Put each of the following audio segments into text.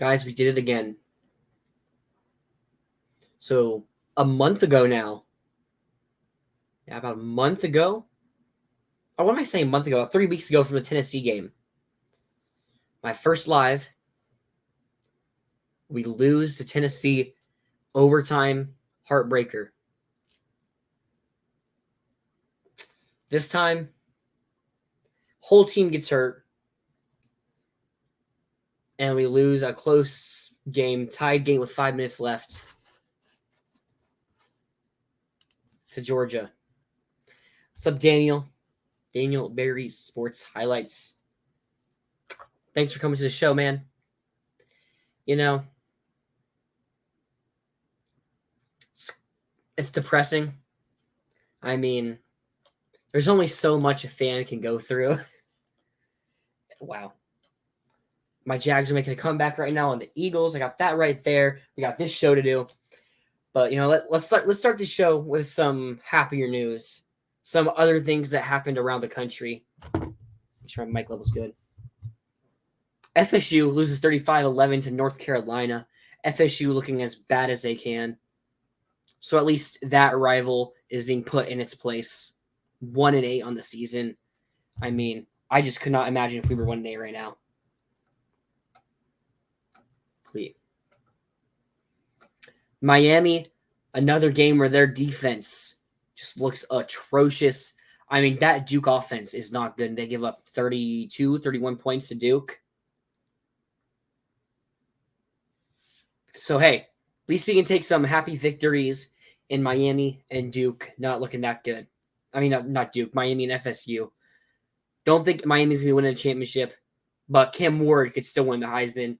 Guys, we did it again. So a month ago now. Yeah, about a month ago. Oh, what am I saying? A month ago? 3 weeks ago from the Tennessee game. My first live. We lose to Tennessee. Overtime. Heartbreaker. This time, whole team gets hurt. And we lose a close game, tied game with 5 minutes left to Georgia. What's up, Daniel? Daniel Berry Sports Highlights. Thanks for coming to the show, man. You know, it's depressing. I mean, there's only so much a fan can go through. Wow. My Jags are making a comeback right now on the Eagles. I got that right there. We got this show to do. But, you know, let's start the show with some happier news. Some other things that happened around the country. Make sure my mic level's good. FSU loses 35-11 to North Carolina. FSU looking as bad as they can. So at least that rival is being put in its place. 1-8 on the season. I mean, I just could not imagine if we were 1-8 right now. Please. Miami, another game where their defense just looks atrocious. I mean, that Duke offense is not good. They give up 32, 31 points to Duke. So, hey, at least we can take some happy victories in Miami and Duke. Not looking that good. I mean, not Duke, Miami and FSU. Don't think Miami's going to be winning a championship, but Cam Ward could still win the Heisman.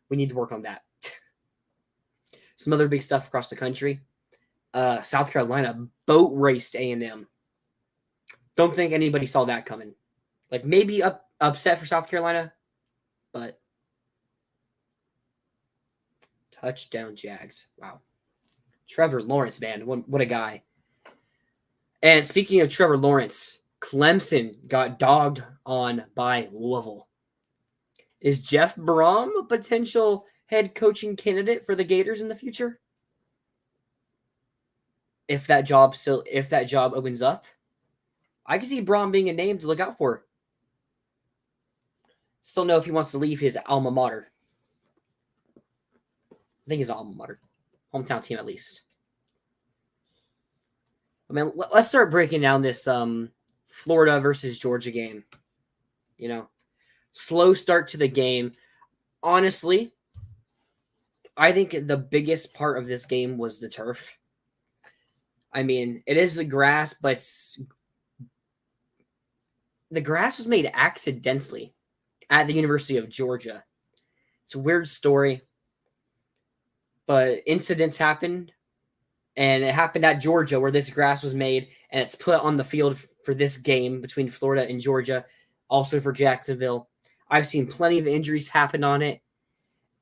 We need to work on that. Some other big stuff across the country. South Carolina boat raced A&M. Don't think anybody saw that coming. Like, maybe upset for South Carolina, but touchdown Jags. Wow. Trevor Lawrence, man. What a guy. And speaking of Trevor Lawrence, Clemson got dogged on by Louisville. Is Jeff Brom a potential head coaching candidate for the Gators in the future? If that job opens up, I can see Brom being a name to look out for. Still know if he wants to leave his alma mater. I think his alma mater. Hometown team, at least. I mean, let's start breaking down this Florida versus Georgia game. You know, slow start to the game. Honestly, I think the biggest part of this game was the turf. I mean, it is the grass, but the grass was made accidentally at the University of Georgia. It's a weird story, but incidents happened, and it happened at Georgia where this grass was made, and it's put on the field for this game between Florida and Georgia, also for Jacksonville. I've seen plenty of injuries happen on it,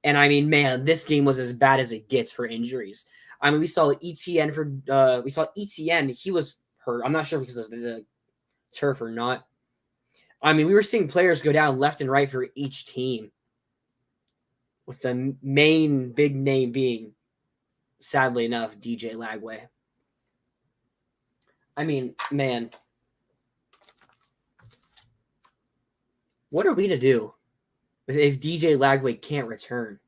and I mean, man, this game was as bad as it gets for injuries. I mean, we saw ETN. He was hurt. I'm not sure because of the turf or not. I mean, we were seeing players go down left and right for each team, with the main big name being, sadly enough, DJ Lagway. I mean, man, what are we to do if DJ Lagway can't return?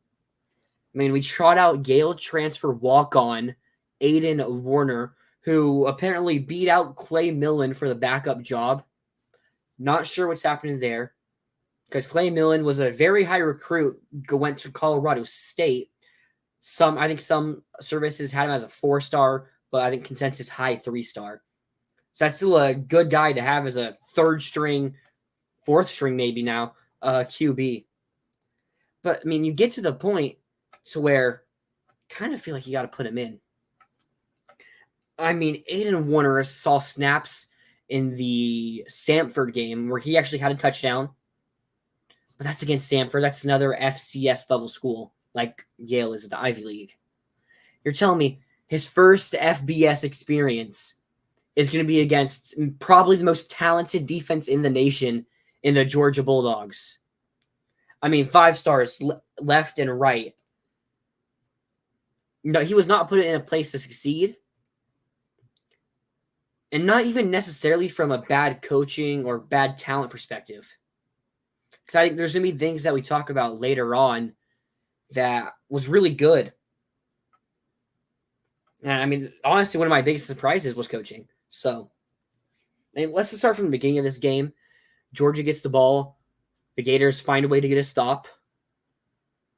I mean, we trot out Yale transfer walk-on Aiden Warner, who apparently beat out Clay Millen for the backup job. Not sure what's happening there, because Clay Millen was a very high recruit, went to Colorado State. I think some services had him as a 4-star, but I think consensus high 3-star. So that's still a good guy to have as a 3rd string, 4th string maybe now, QB. But, I mean, you get to the point to where kind of feel like you got to put him in. I mean, Aiden Warner saw snaps in the Samford game where he actually had a touchdown. But that's against Samford. That's another FCS level school, like Yale is at the Ivy League. You're telling me his first FBS experience is going to be against probably the most talented defense in the nation in the Georgia Bulldogs. I mean, 5 stars left and right. No, he was not put in a place to succeed. And not even necessarily from a bad coaching or bad talent perspective. Because I think there's going to be things that we talk about later on that was really good. And I mean, honestly, one of my biggest surprises was coaching. So, let's just start from the beginning of this game. Georgia gets the ball. The Gators find a way to get a stop.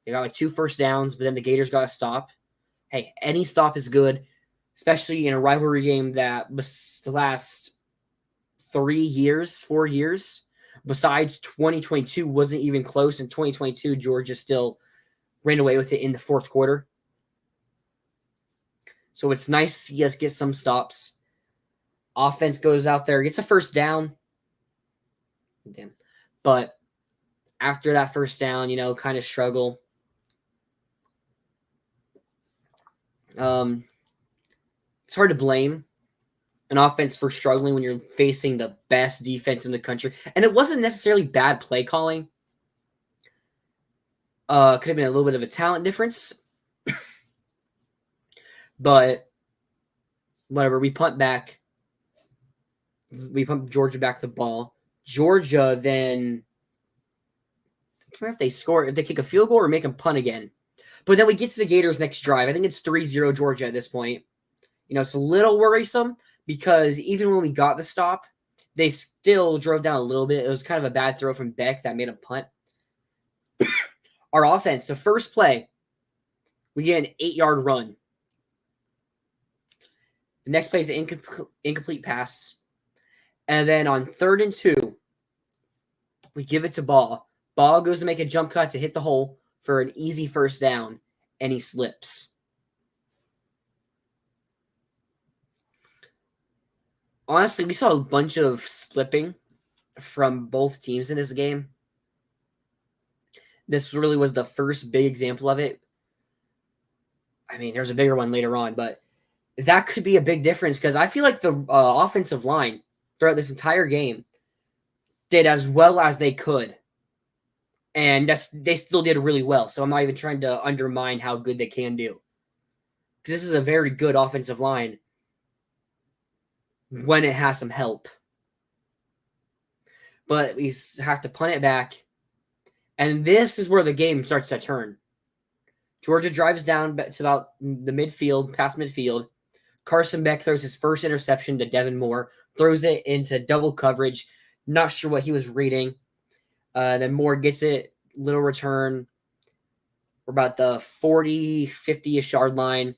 They got like 2 first downs, but then the Gators got a stop. Hey, any stop is good, especially in a rivalry game that was the last 4 years, besides 2022, wasn't even close. In 2022, Georgia still ran away with it in the 4th quarter. So it's nice to see us get some stops. Offense goes out there, gets a first down. Damn. But after that first down, kind of struggle. It's hard to blame an offense for struggling when you're facing the best defense in the country. And it wasn't necessarily bad play calling. Could have been a little bit of a talent difference. But whatever, we punt back. We punt Georgia back the ball. Georgia then, I can't remember if they score, if they kick a field goal or make them punt again. But then we get to the Gators' next drive. I think it's 3-0 Georgia at this point. It's a little worrisome because even when we got the stop, they still drove down a little bit. It was kind of a bad throw from Beck that made a punt. Our offense, the first play, we get an 8-yard run. The next play is an incomplete pass. And then on 3rd and 2, we give it to Ball. Ball goes to make a jump cut to hit the hole for an easy first down, and he slips. Honestly, we saw a bunch of slipping from both teams in this game. This really was the first big example of it. I mean, there's a bigger one later on, but that could be a big difference because I feel like the offensive line throughout this entire game did as well as they could. And they still did really well. So I'm not even trying to undermine how good they can do. Because this is a very good offensive line when it has some help. But we have to punt it back. And this is where the game starts to turn. Georgia drives down to about the midfield, past midfield. Carson Beck throws his first interception to Devin Moore, throws it into double coverage. Not sure what he was reading. Then Moore gets it, little return. We're about the 40, 50-ish yard line.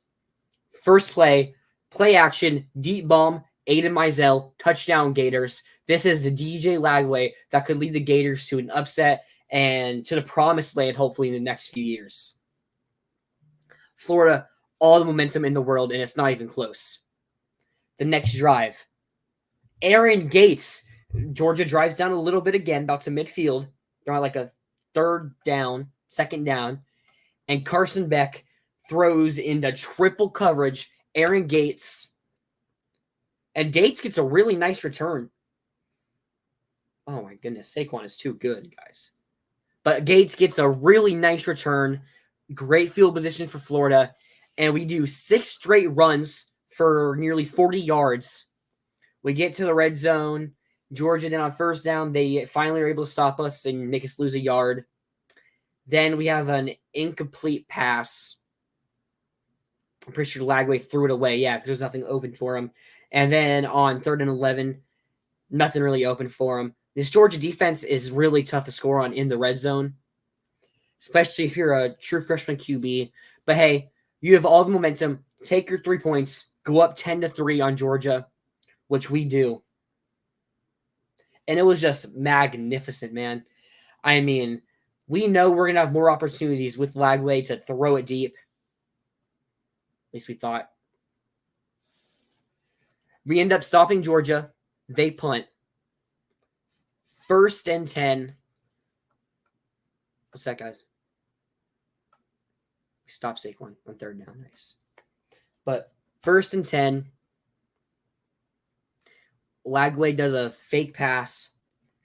First play action, deep bomb, Aiden Mizell, touchdown Gators. This is the DJ Lagway that could lead the Gators to an upset and to the promised land, hopefully, in the next few years. Florida, all the momentum in the world, and it's not even close. The next drive, Aaron Gates. Georgia drives down a little bit again, about to midfield. They're on like a second down. And Carson Beck throws into triple coverage. Aaron Gates. And Gates gets a really nice return. Oh my goodness, Saquon is too good, guys. But Gates gets a really nice return. Great field position for Florida. And we do 6 straight runs for nearly 40 yards. We get to the red zone. Georgia then on first down, they finally are able to stop us and make us lose a yard. Then we have an incomplete pass. I'm pretty sure Lagway threw it away. Yeah, because there's nothing open for him. And then on 3rd and 11, nothing really open for him. This Georgia defense is really tough to score on in the red zone, especially if you're a true freshman QB. But hey, you have all the momentum. Take your 3 points. Go up 10-3 on Georgia, which we do. And it was just magnificent, man. I mean, we know we're going to have more opportunities with Lagway to throw it deep. At least we thought. We end up stopping Georgia. They punt. 1st and 10. What's that, guys? We stop Saquon on 3rd down. Nice. But 1st and 10. Lagway does a fake pass.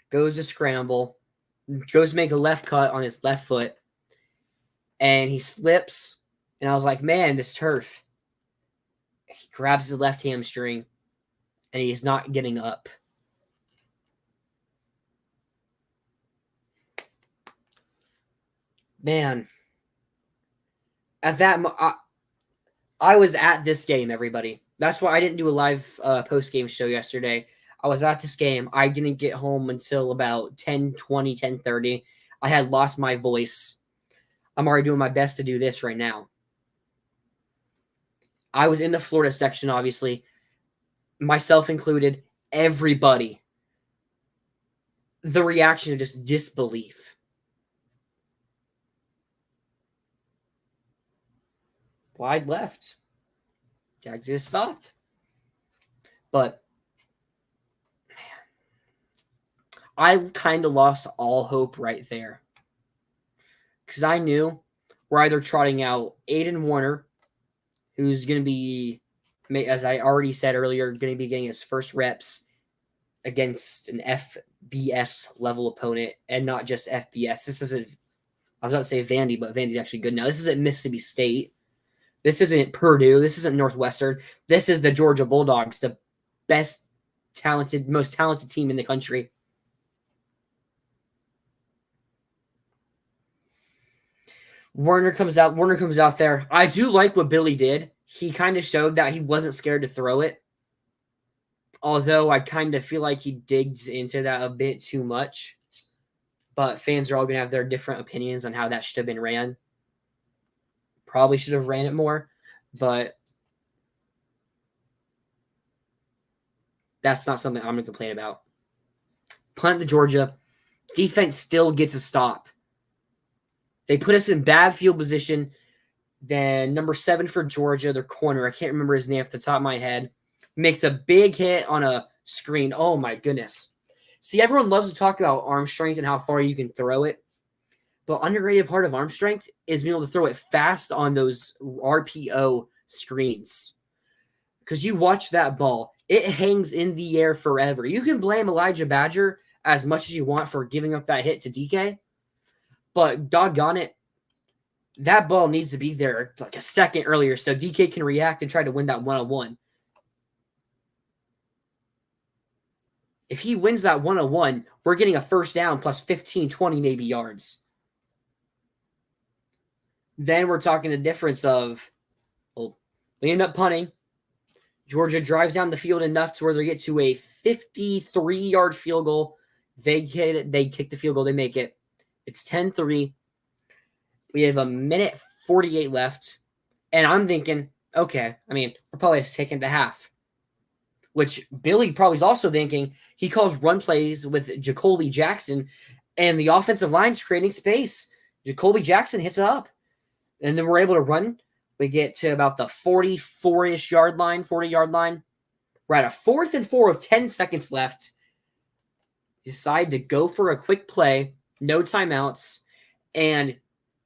Goes to scramble. goes to make a left cut on his left foot, and he slips. And I was like, man, this turf. He grabs his left hamstring, and he's not getting up. Man, at that, I was at this game, everybody. That's why I didn't do a live post-game show yesterday. I was at this game. I didn't get home until about 10:20, 10:30. I had lost my voice. I'm already doing my best to do this right now. I was in the Florida section, obviously. Myself included. Everybody. The reaction of just disbelief. Wide left. Jags gonna stop. But I kind of lost all hope right there. Because I knew we're either trotting out Aiden Warner, who's going to be, as I already said earlier, going to be getting his first reps against an FBS level opponent, and not just FBS. This isn't, I was about to say Vandy, but Vandy's actually good now. This isn't Mississippi State. This isn't Purdue. This isn't Northwestern. This is the Georgia Bulldogs, the best talented, most talented team in the country. Warner comes out there. I do like what Billy did. He kind of showed that he wasn't scared to throw it. Although I kind of feel like he digs into that a bit too much. But fans are all going to have their different opinions on how that should have been ran. Probably should have ran it more. But that's not something I'm going to complain about. Punt to Georgia. Defense still gets a stop. They put us in bad field position. Then number 7 for Georgia, their corner, I can't remember his name off the top of my head, makes a big hit on a screen. Oh, my goodness. See, everyone loves to talk about arm strength and how far you can throw it. But underrated part of arm strength is being able to throw it fast on those RPO screens. Because you watch that ball, it hangs in the air forever. You can blame Elijah Badger as much as you want for giving up that hit to DK. But doggone it, that ball needs to be there like a second earlier so DK can react and try to win that one-on-one. If he wins that one-on-one, we're getting a first down plus 15, 20 maybe yards. Then we're talking the difference of, well, we end up punting. Georgia drives down the field enough to where they get to a 53-yard field goal. They get it. They kick the field goal. They make it. It's 10-3. We have a minute 48 left. And I'm thinking, okay, I mean, we're probably taking to half. Which Billy probably is also thinking. He calls run plays with Jacoby Jackson. And the offensive line's creating space. Jacoby Jackson hits it up. And then we're able to run. We get to about the 44-ish yard line, 40-yard line. We're at a 4th and 4 with 10 seconds left. Decide to go for a quick play. No timeouts. And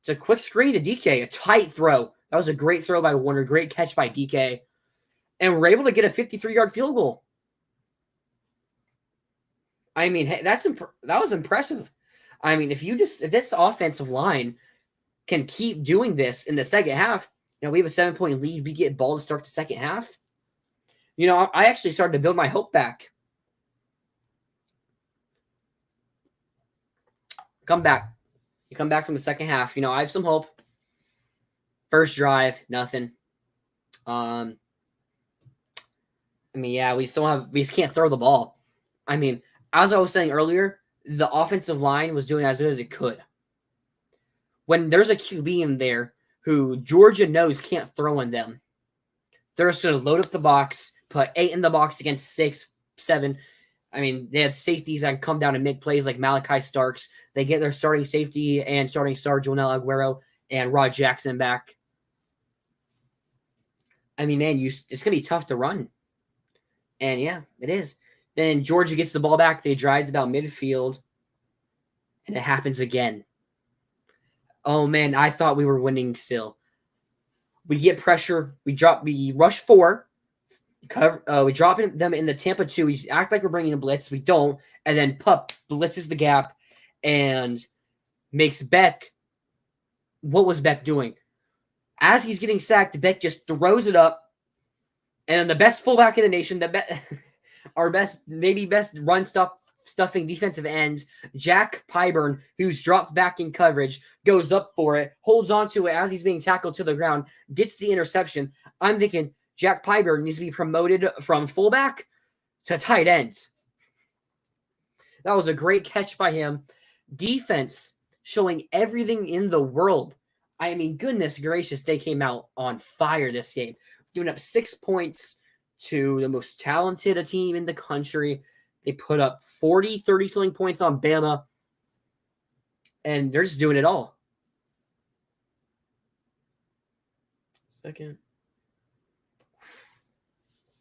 it's a quick screen to DK. A tight throw. That was a great throw by Warner. Great catch by DK. And we're able to get a 53-yard field goal. I mean, hey, that was impressive. I mean, if this offensive line can keep doing this in the second half, we have a 7-point lead. We get ball to start the second half. I actually started to build my hope back. You come back from the second half. I have some hope. First drive, nothing. We just can't throw the ball. I mean, as I was saying earlier, the offensive line was doing as good as it could. When there's a QB in there who Georgia knows can't throw in them, they're just going to load up the box, put 8 in the box against 6, 7. I mean, they had safeties that come down and make plays like Malachi Starks. They get their starting safety and starting star Jonel Aguero and Rod Jackson back. I mean, man, it's going to be tough to run. And yeah, it is. Then Georgia gets the ball back. They drive about midfield. And it happens again. Oh, man, I thought we were winning still. We get pressure. We rush 4. We drop them in the Tampa 2. We act like we're bringing a blitz. We don't. And then Pup blitzes the gap. and makes Beck. What was Beck doing? As he's getting sacked, Beck just throws it up, and then the best fullback in the nation, our best run stuffing defensive end, Jack Pyburn, who's dropped back in coverage, goes up for it, holds onto it as he's being tackled to the ground, gets the interception. I'm thinking Jack Pyburn needs to be promoted from fullback to tight end. That was a great catch by him. Defense showing everything in the world. I mean, goodness gracious, they came out on fire this game, giving up 6 points to the most talented team in the country. They put up 30-something points on Bama, and they're just doing it all. Second.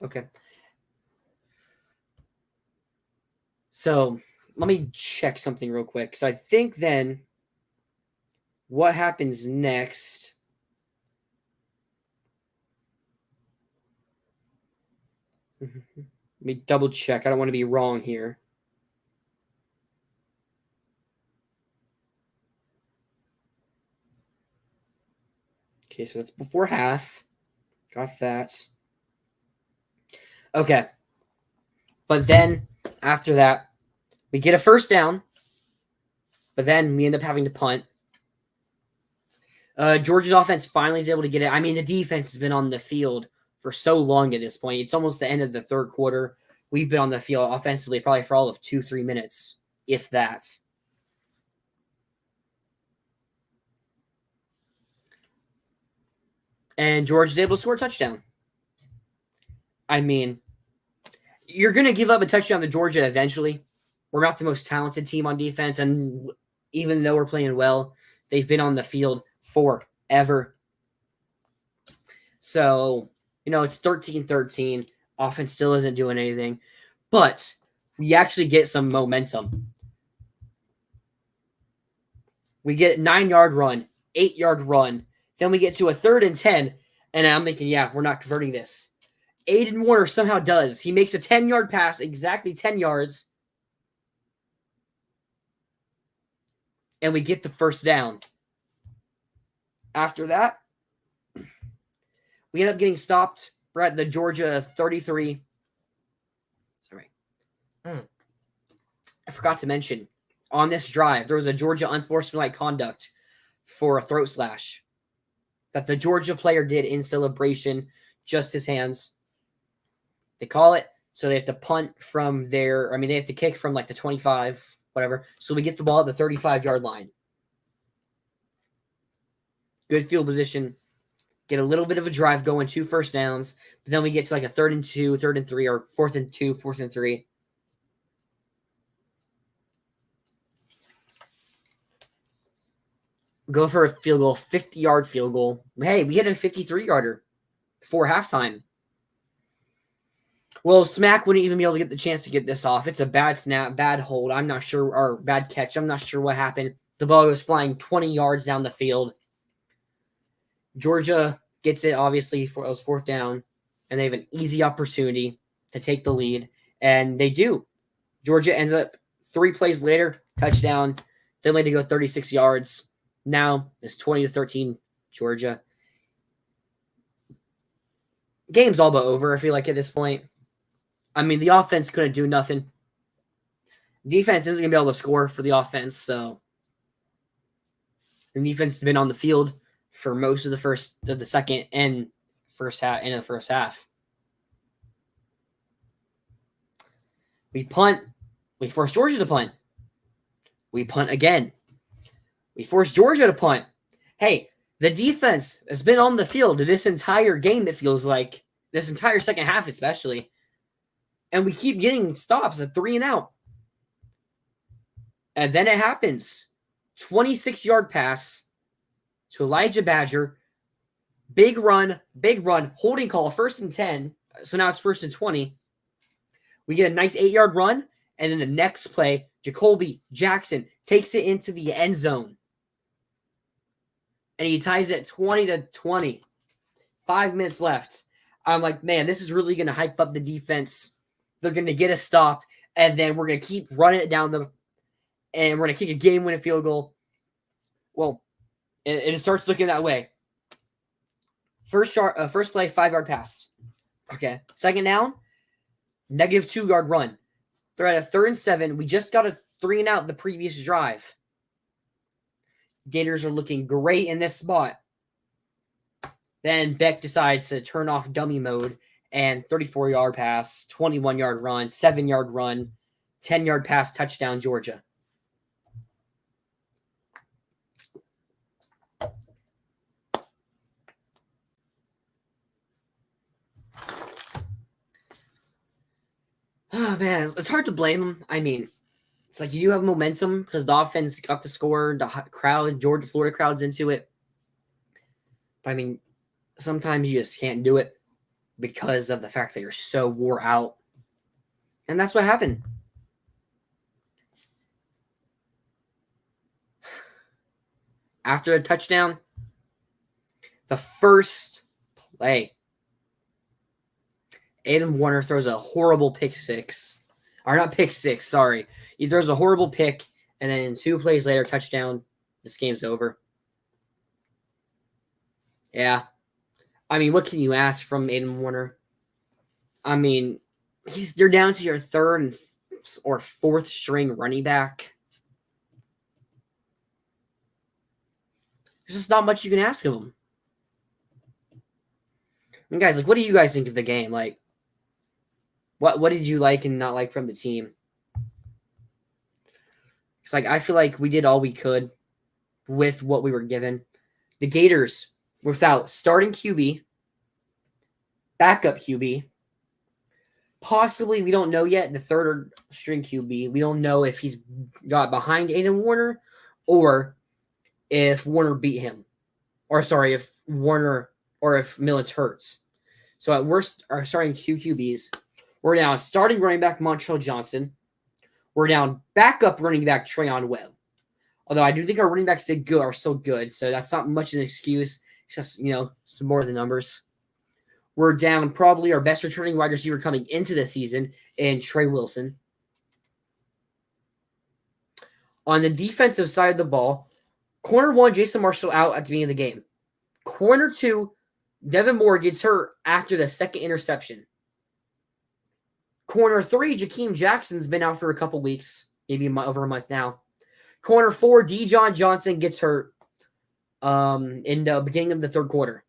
Okay. So let me check something real quick, because I think then what happens next? Let me double check. I don't want to be wrong here. Okay, so that's before half. Got that. Okay. But then after that, we get a first down, but then we end up having to punt. Georgia's offense finally is able to get it. I mean, the defense has been on the field for so long at this point. It's almost the end of the third quarter. We've been on the field offensively probably for all of 2-3 minutes, if that. And Georgia's able to score a touchdown. I mean, you're going to give up a touchdown to Georgia eventually. We're not the most talented team on defense, and even though we're playing well, they've been on the field forever. So, it's 13-13. Offense still isn't doing anything. But we actually get some momentum. We get a 9-yard run, 8-yard run. Then we get to a 3rd and 10, and I'm thinking, yeah, we're not converting this. Aiden Warner somehow does. He makes a 10-yard pass, exactly 10 yards. And we get the first down. After that, we end up getting stopped. We're at the Georgia 33. Sorry. I forgot to mention, on this drive, there was a Georgia unsportsmanlike conduct for a throat slash that the Georgia player did in celebration, just his hands. They call it, so they have to punt from there. I mean, they have to kick from like the 25, whatever. So we get the ball at the 35-yard line. Good field position. Get a little bit of a drive going, 2 first downs. But then we get to like a 3rd and 2, 3rd and 3, or 4th and 2, 4th and 3. Go for a field goal, 50-yard field goal. Hey, we hit a 53-yarder before halftime. Well, Smack wouldn't even be able to get the chance to get this off. It's a bad snap, bad hold. I'm not sure, or bad catch. I'm not sure what happened. The ball goes flying 20 yards down the field. Georgia gets it, obviously, it was 4th down, and they have an easy opportunity to take the lead, and they do. Georgia ends up 3 plays later, touchdown. They only had to go 36 yards. Now it's 20-13, Georgia. Game's all but over, I feel like, at this point. I mean, the offense couldn't do nothing. Defense isn't going to be able to score for the offense, so the defense has been on the field for most of the second and first half. We punt. We force Georgia to punt. We punt again. We force Georgia to punt. Hey, the defense has been on the field this entire game, it feels like. This entire second half especially. And we keep getting stops at 3 and out. And then it happens. 26-yard pass to Elijah Badger. Big run, holding call, 1st and 10. So now it's 1st and 20. We get a nice 8-yard run. And then the next play, Jacoby Jackson takes it into the end zone. And he ties it 20-20. 5 minutes left. I'm like, man, this is really going to hype up the defense. They're going to get a stop, and then we're going to keep running it down and we're going to kick a game-winning field goal. Well, it starts looking that way. First play, 5-yard pass. Okay. Second down, negative 2-yard run. They're at a 3rd and 7. We just got a 3-and-out the previous drive. Gators are looking great in this spot. Then Beck decides to turn off dummy mode and 34-yard pass, 21-yard run, 7-yard run, 10-yard pass, touchdown, Georgia. Oh, man, it's hard to blame them. I mean, it's like you do have momentum because the offense got the score, the crowd, Florida crowd's into it. But, I mean, sometimes you just can't do it because of the fact that you're so wore out. And that's what happened. After a touchdown, the first play, Aiden Warner throws a horrible pick six. Or not pick six, sorry. He throws a horrible pick, and then 2 plays later, touchdown. This game's over. Yeah. I mean, what can you ask from Aiden Warner? I mean, they're down to your 3rd or 4th string running back. There's just not much you can ask of him. And guys, like, what do you guys think of the game? Like, what did you like and not like from the team? It's like, I feel like we did all we could with what we were given. The Gators, without starting QB, backup QB, possibly, we don't know yet, the 3rd string QB. We don't know if he's got behind Aiden Warner or if Warner beat him. Or, sorry, if Warner or if Millets hurts. So at worst, our starting 2 QBs. We're down starting running back Montrell Johnson. We're down backup running back Trayon Webb. Although I do think our running backs are so good, so that's not much of an excuse. It's just, some more of the numbers. We're down probably our best returning wide receiver coming into the season in Trey Wilson. On the defensive side of the ball, corner 1, Jason Marshall out at the beginning of the game. Corner 2, Devin Moore gets hurt after the 2nd interception. Corner 3, Jakeem Jackson's been out for a couple weeks, maybe over a month now. Corner 4, Dejon Johnson gets hurt in the beginning of the 3rd quarter.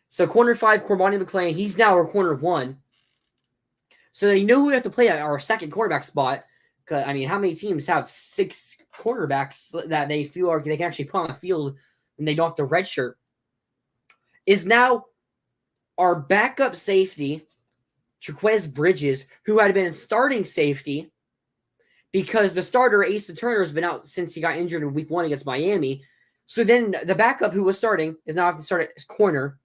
So corner 5, Cormani McClain, he's now our corner 1. So they know we have to play at our 2nd quarterback spot. Because, I mean, how many teams have 6 quarterbacks that they feel like they can actually put on the field and they don't have to redshirt? Is now our backup safety, Jaquez Bridges, who had been starting safety because the starter, Asa Turner, has been out since he got injured in week 1 against Miami. So then the backup who was starting is now have to start at corner.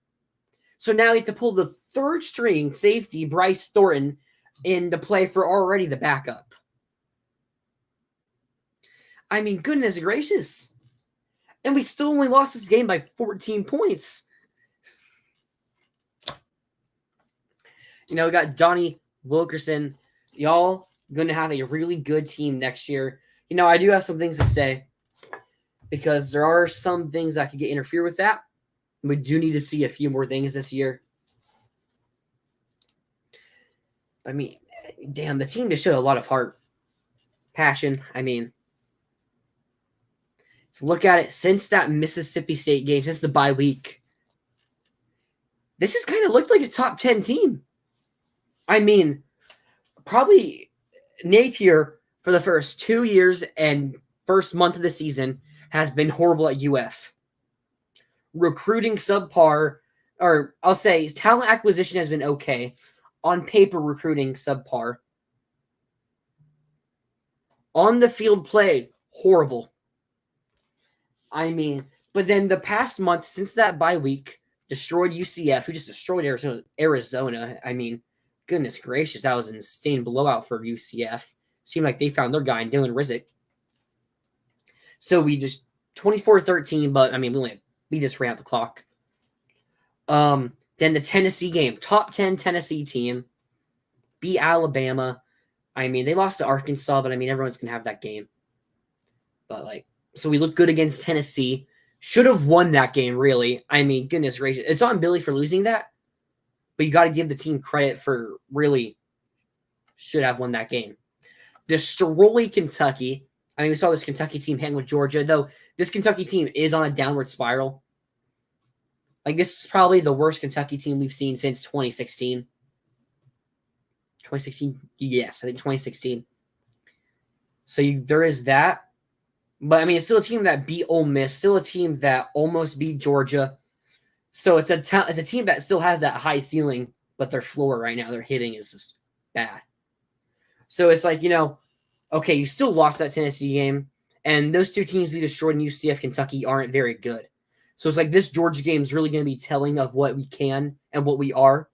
So now you have to pull the 3rd string safety, Bryce Thornton, into play for already the backup. I mean, goodness gracious. And we still only lost this game by 14 points. We got Donnie Wilkerson. Y'all going to have a really good team next year. I do have some things to say because there are some things that could interfere with that. We do need to see a few more things this year. I mean, damn, the team just showed a lot of heart, passion. I mean, if you look at it, since that Mississippi State game, since the bye week, this has kind of looked like a top 10 team. I mean, probably Napier for the first 2 years and first month of the season has been horrible at UF. Recruiting subpar, or I'll say talent acquisition has been okay. On paper, recruiting subpar. On the field play, horrible. I mean, but then the past month, since that bye week, destroyed UCF, who just destroyed Arizona. I mean, goodness gracious, that was an insane blowout for UCF. Seemed like they found their guy in Dylan Rizek. So we just 24-13, but I mean, we just ran out the clock. Then the Tennessee game, top 10 Tennessee team, beat Alabama. I mean, they lost to Arkansas, but I mean, everyone's going to have that game. But, like, so we look good against Tennessee. Should have won that game, really. I mean, goodness gracious. It's on Billy for losing that, but you got to give the team credit for really should have won that game. Destroy Kentucky. I mean, we saw this Kentucky team hang with Georgia, though this Kentucky team is on a downward spiral. Like, this is probably the worst Kentucky team we've seen since 2016. 2016? Yes, I think 2016. So there is that. But, I mean, it's still a team that beat Ole Miss, still a team that almost beat Georgia. So it's a team that still has that high ceiling, but their floor right now, their hitting is just bad. So it's like, okay, you still lost that Tennessee game, and those two teams we destroyed in UCF, Kentucky aren't very good. So it's like this Georgia game is really going to be telling of what we can and what we are.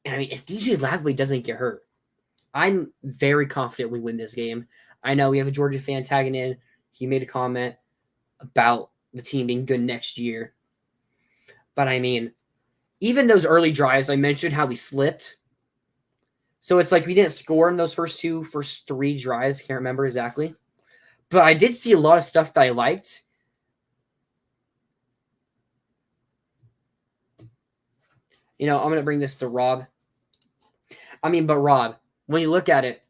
And I mean, if DJ Lagway doesn't get hurt, I'm very confident we win this game. I know we have a Georgia fan tagging in. He made a comment about the team being good next year. But I mean, even those early drives, I mentioned how we slipped. So it's like we didn't score in those first three drives. Can't remember exactly. But I did see a lot of stuff that I liked. I'm going to bring this to Rob. But Rob, when you look at it,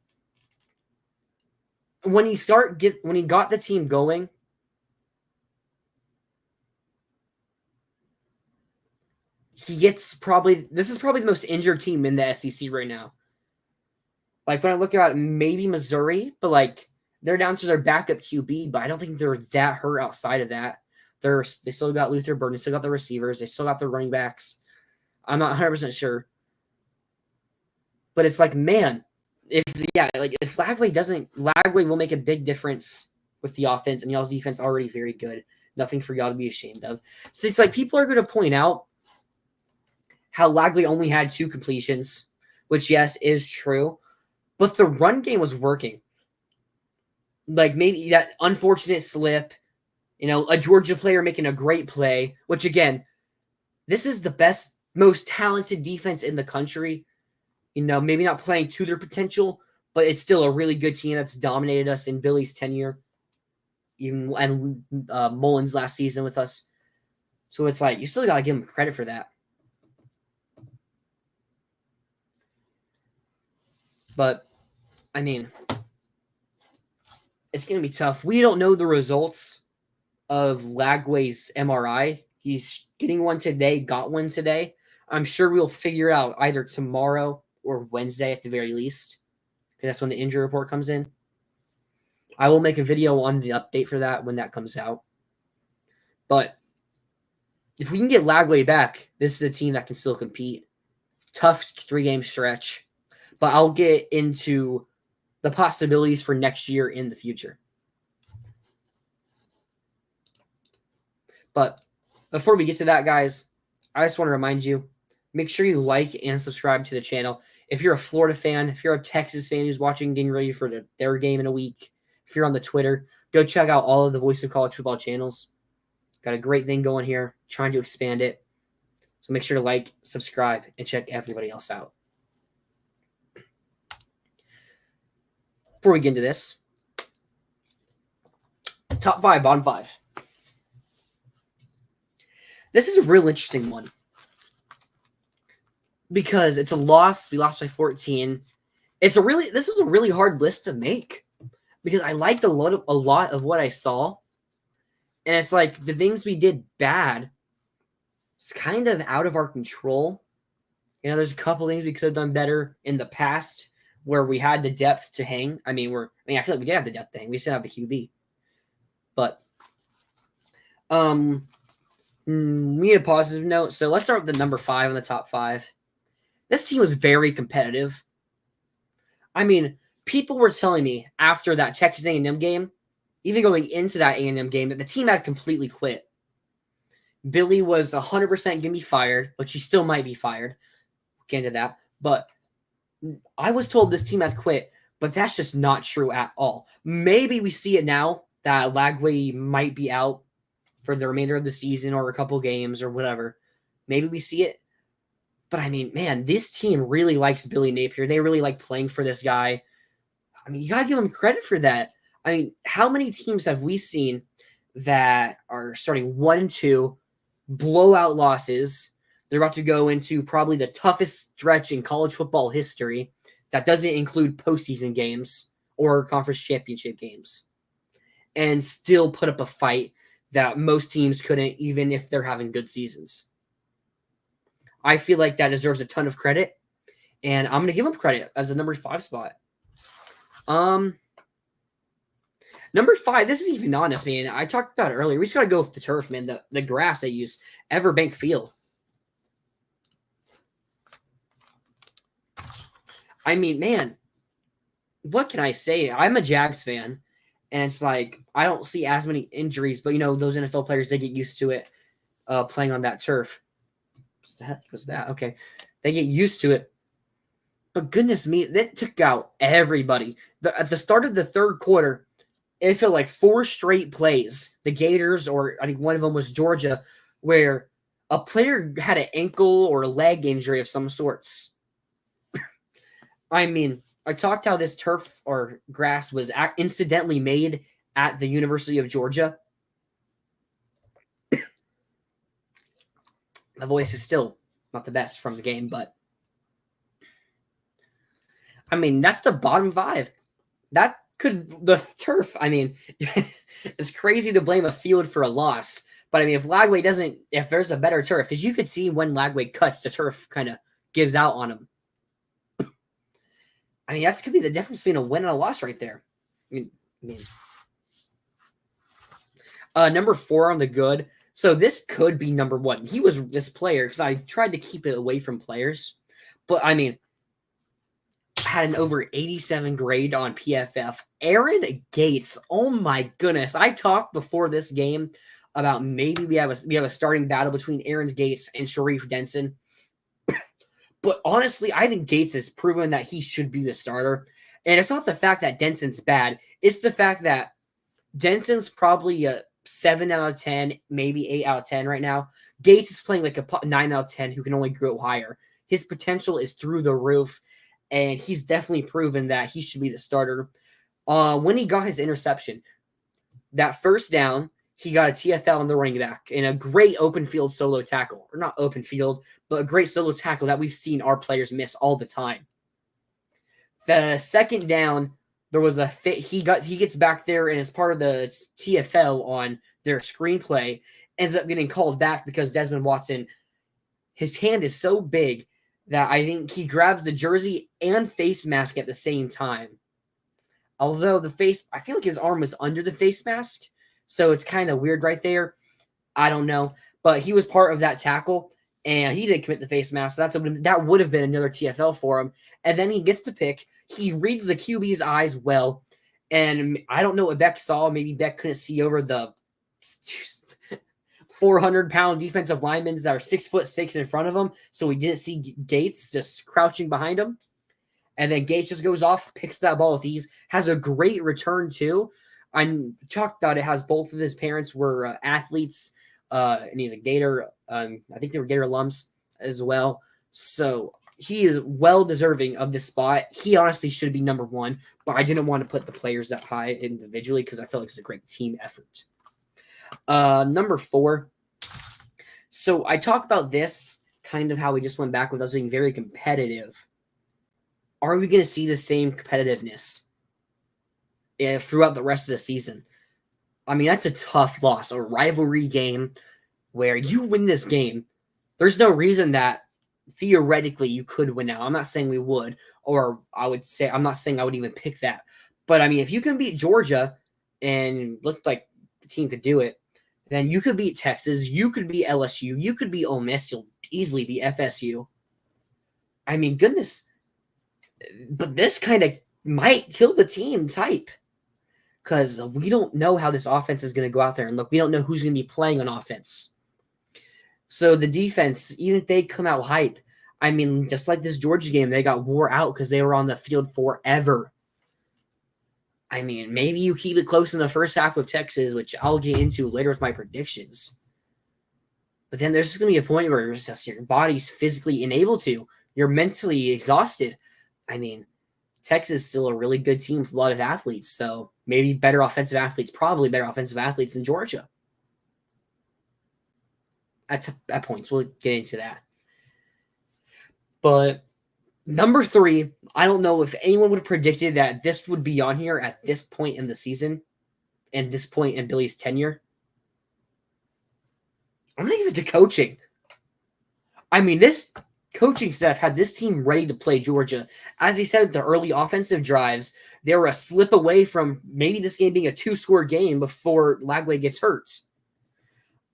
when he got the team going, this is probably the most injured team in the SEC right now. Like, when I look at maybe Missouri, but like they're down to their backup QB, but I don't think they're that hurt outside of that. They still got Luther Burden, they still got the receivers, they still got the running backs. I'm not 100% sure. But it's like, man, if Lagway will make a big difference with the offense, and y'all's defense already very good. Nothing for y'all to be ashamed of. So it's like people are going to point out how Lagway only had 2 completions, which, yes, is true. But the run game was working. Like, maybe that unfortunate slip, a Georgia player making a great play, which, again, this is the best, most talented defense in the country. Maybe not playing to their potential, but it's still a really good team that's dominated us in Billy's tenure, and Mullins last season with us. So it's like, you still got to give him credit for that. But, I mean, it's going to be tough. We don't know the results of Lagway's MRI. He's getting one today, got one today. I'm sure we'll figure out either tomorrow or Wednesday at the very least, because that's when the injury report comes in. I will make a video on the update for that when that comes out. But if we can get Lagway back, this is a team that can still compete. Tough 3-game stretch. But I'll get into the possibilities for next year in the future. But before we get to that, guys, I just want to remind you, make sure you like and subscribe to the channel. If you're a Florida fan, if you're a Texas fan who's watching, getting ready for their game in a week, if you're on the Twitter, go check out all of the Voice of College Football channels. Got a great thing going here, trying to expand it. So make sure to like, subscribe, and check everybody else out. Before we get into this, top 5, bottom 5. This is a real interesting one because it's a loss. We lost by 14. This was a really hard list to make because I liked a lot of what I saw, and it's like the things we did bad. It's kind of out of our control. There's a couple things we could have done better in the past where we had the depth to hang. I feel like we did have the depth to hang. We still have the QB. But we need a positive note. So let's start with the number 5 on the top 5. This team was very competitive. People were telling me after that Texas A&M game, even going into that A&M game, that the team had completely quit. Billy was 100% going to be fired, which he still might be fired. We'll get into that. But I was told this team had quit, but that's just not true at all. Maybe we see it now that Lagway might be out for the remainder of the season or a couple games or whatever. Maybe we see it. But I mean, man, this team really likes Billy Napier. They really like playing for this guy. I mean, you got to give him credit for that. I mean, how many teams have we seen that are starting 1-2, blowout losses? They're about to go into probably the toughest stretch in college football history. That doesn't include postseason games or conference championship games, and still put up a fight that most teams couldn't, even if they're having good seasons. I feel like that deserves a ton of credit, and I'm going to give them credit as a number 5 spot. Number 5, this is even honest, man. I talked about it earlier. We just got to go with the turf, man. The grass they use, Everbank Field. I mean, man, what can I say? I'm a Jags fan, and it's like I don't see as many injuries, but those NFL players, they get used to it playing on that turf. What's that? Okay. They get used to it. But goodness me, that took out everybody. At the start of the third quarter, it felt like 4 straight plays. The Gators, or I think one of them was Georgia, where a player had an ankle or a leg injury of some sorts. I mean, I talked how this turf or grass was incidentally made at the University of Georgia. My voice is still not the best from the game, but I mean, that's the bottom 5. The turf, I mean, it's crazy to blame a field for a loss, but I mean, if there's a better turf, because you could see when Lagway cuts, the turf kind of gives out on him. I mean, that's could be the difference between a win and a loss right there. I mean, number 4 on the good. So this could be number 1. He was this player because I tried to keep it away from players. But, I mean, had an over 87 grade on PFF. Aaron Gates, oh my goodness. I talked before this game about maybe we have a starting battle between Aaron Gates and Sharif Denson. But honestly, I think Gates has proven that he should be the starter. And it's not the fact that Denson's bad. It's the fact that Denson's probably a 7 out of 10, maybe 8 out of 10 right now. Gates is playing like a 9 out of 10 who can only grow higher. His potential is through the roof, and he's definitely proven that he should be the starter. When he got his interception, that first down, he got a TFL on the running back in a great open field solo tackle. Or not open field, but a great solo tackle that we've seen our players miss all the time. The second down, there was a fit. He gets back there, and as part of the TFL on their screenplay, ends up getting called back because Desmond Watson, his hand is so big that I think he grabs the jersey and face mask at the same time. Although I feel like his arm was under the face mask, so it's kind of weird right there. I don't know, but he was part of that tackle, and he didn't commit the face mask. So that would have been another TFL for him. And then he gets to pick. He reads the QB's eyes well, and I don't know what Beck saw. Maybe Beck couldn't see over the 400-pound defensive linemen that are 6'6" in front of him, so he didn't see Gates just crouching behind him. And then Gates just goes off, picks that ball with ease, has a great return too. I talked about it. Has both of his parents were athletes, and he's a Gator. I think they were Gator alums as well. So he is well deserving of this spot. He honestly should be number 1, but I didn't want to put the players that high individually because I feel like it's a great team effort. Number 4. So I talked about this, kind of how we just went back with us being very competitive. Are we going to see the same competitiveness throughout the rest of the season? I mean, that's a tough loss, a rivalry game where you win this game. There's no reason that theoretically you could win now. I'm not saying we would, or I'm not saying I would even pick that. But I mean, if you can beat Georgia and looked like the team could do it, then you could beat Texas, you could beat LSU, you could beat Ole Miss, you'll easily beat FSU. I mean, goodness. But this kind of might kill the team type because we don't know how this offense is going to go out there and look. We don't know who's going to be playing on offense. So the defense, even if they come out hype, I mean, just like this Georgia game, they got wore out because they were on the field forever. I mean, maybe you keep it close in the first half with Texas, which I'll get into later with my predictions. But then there's going to be a point where it's just your body's physically unable to. You're mentally exhausted. I mean, Texas is still a really good team with a lot of athletes. So maybe better offensive athletes, probably better offensive athletes than Georgia. At points. We'll get into that. But number 3, I don't know if anyone would have predicted that this would be on here at this point in the season and this point in Billy's tenure. I'm going to give it to coaching. I mean, this coaching staff had this team ready to play Georgia. As he said, the early offensive drives, they were a slip away from maybe this game being a 2-score game before Lagway gets hurt.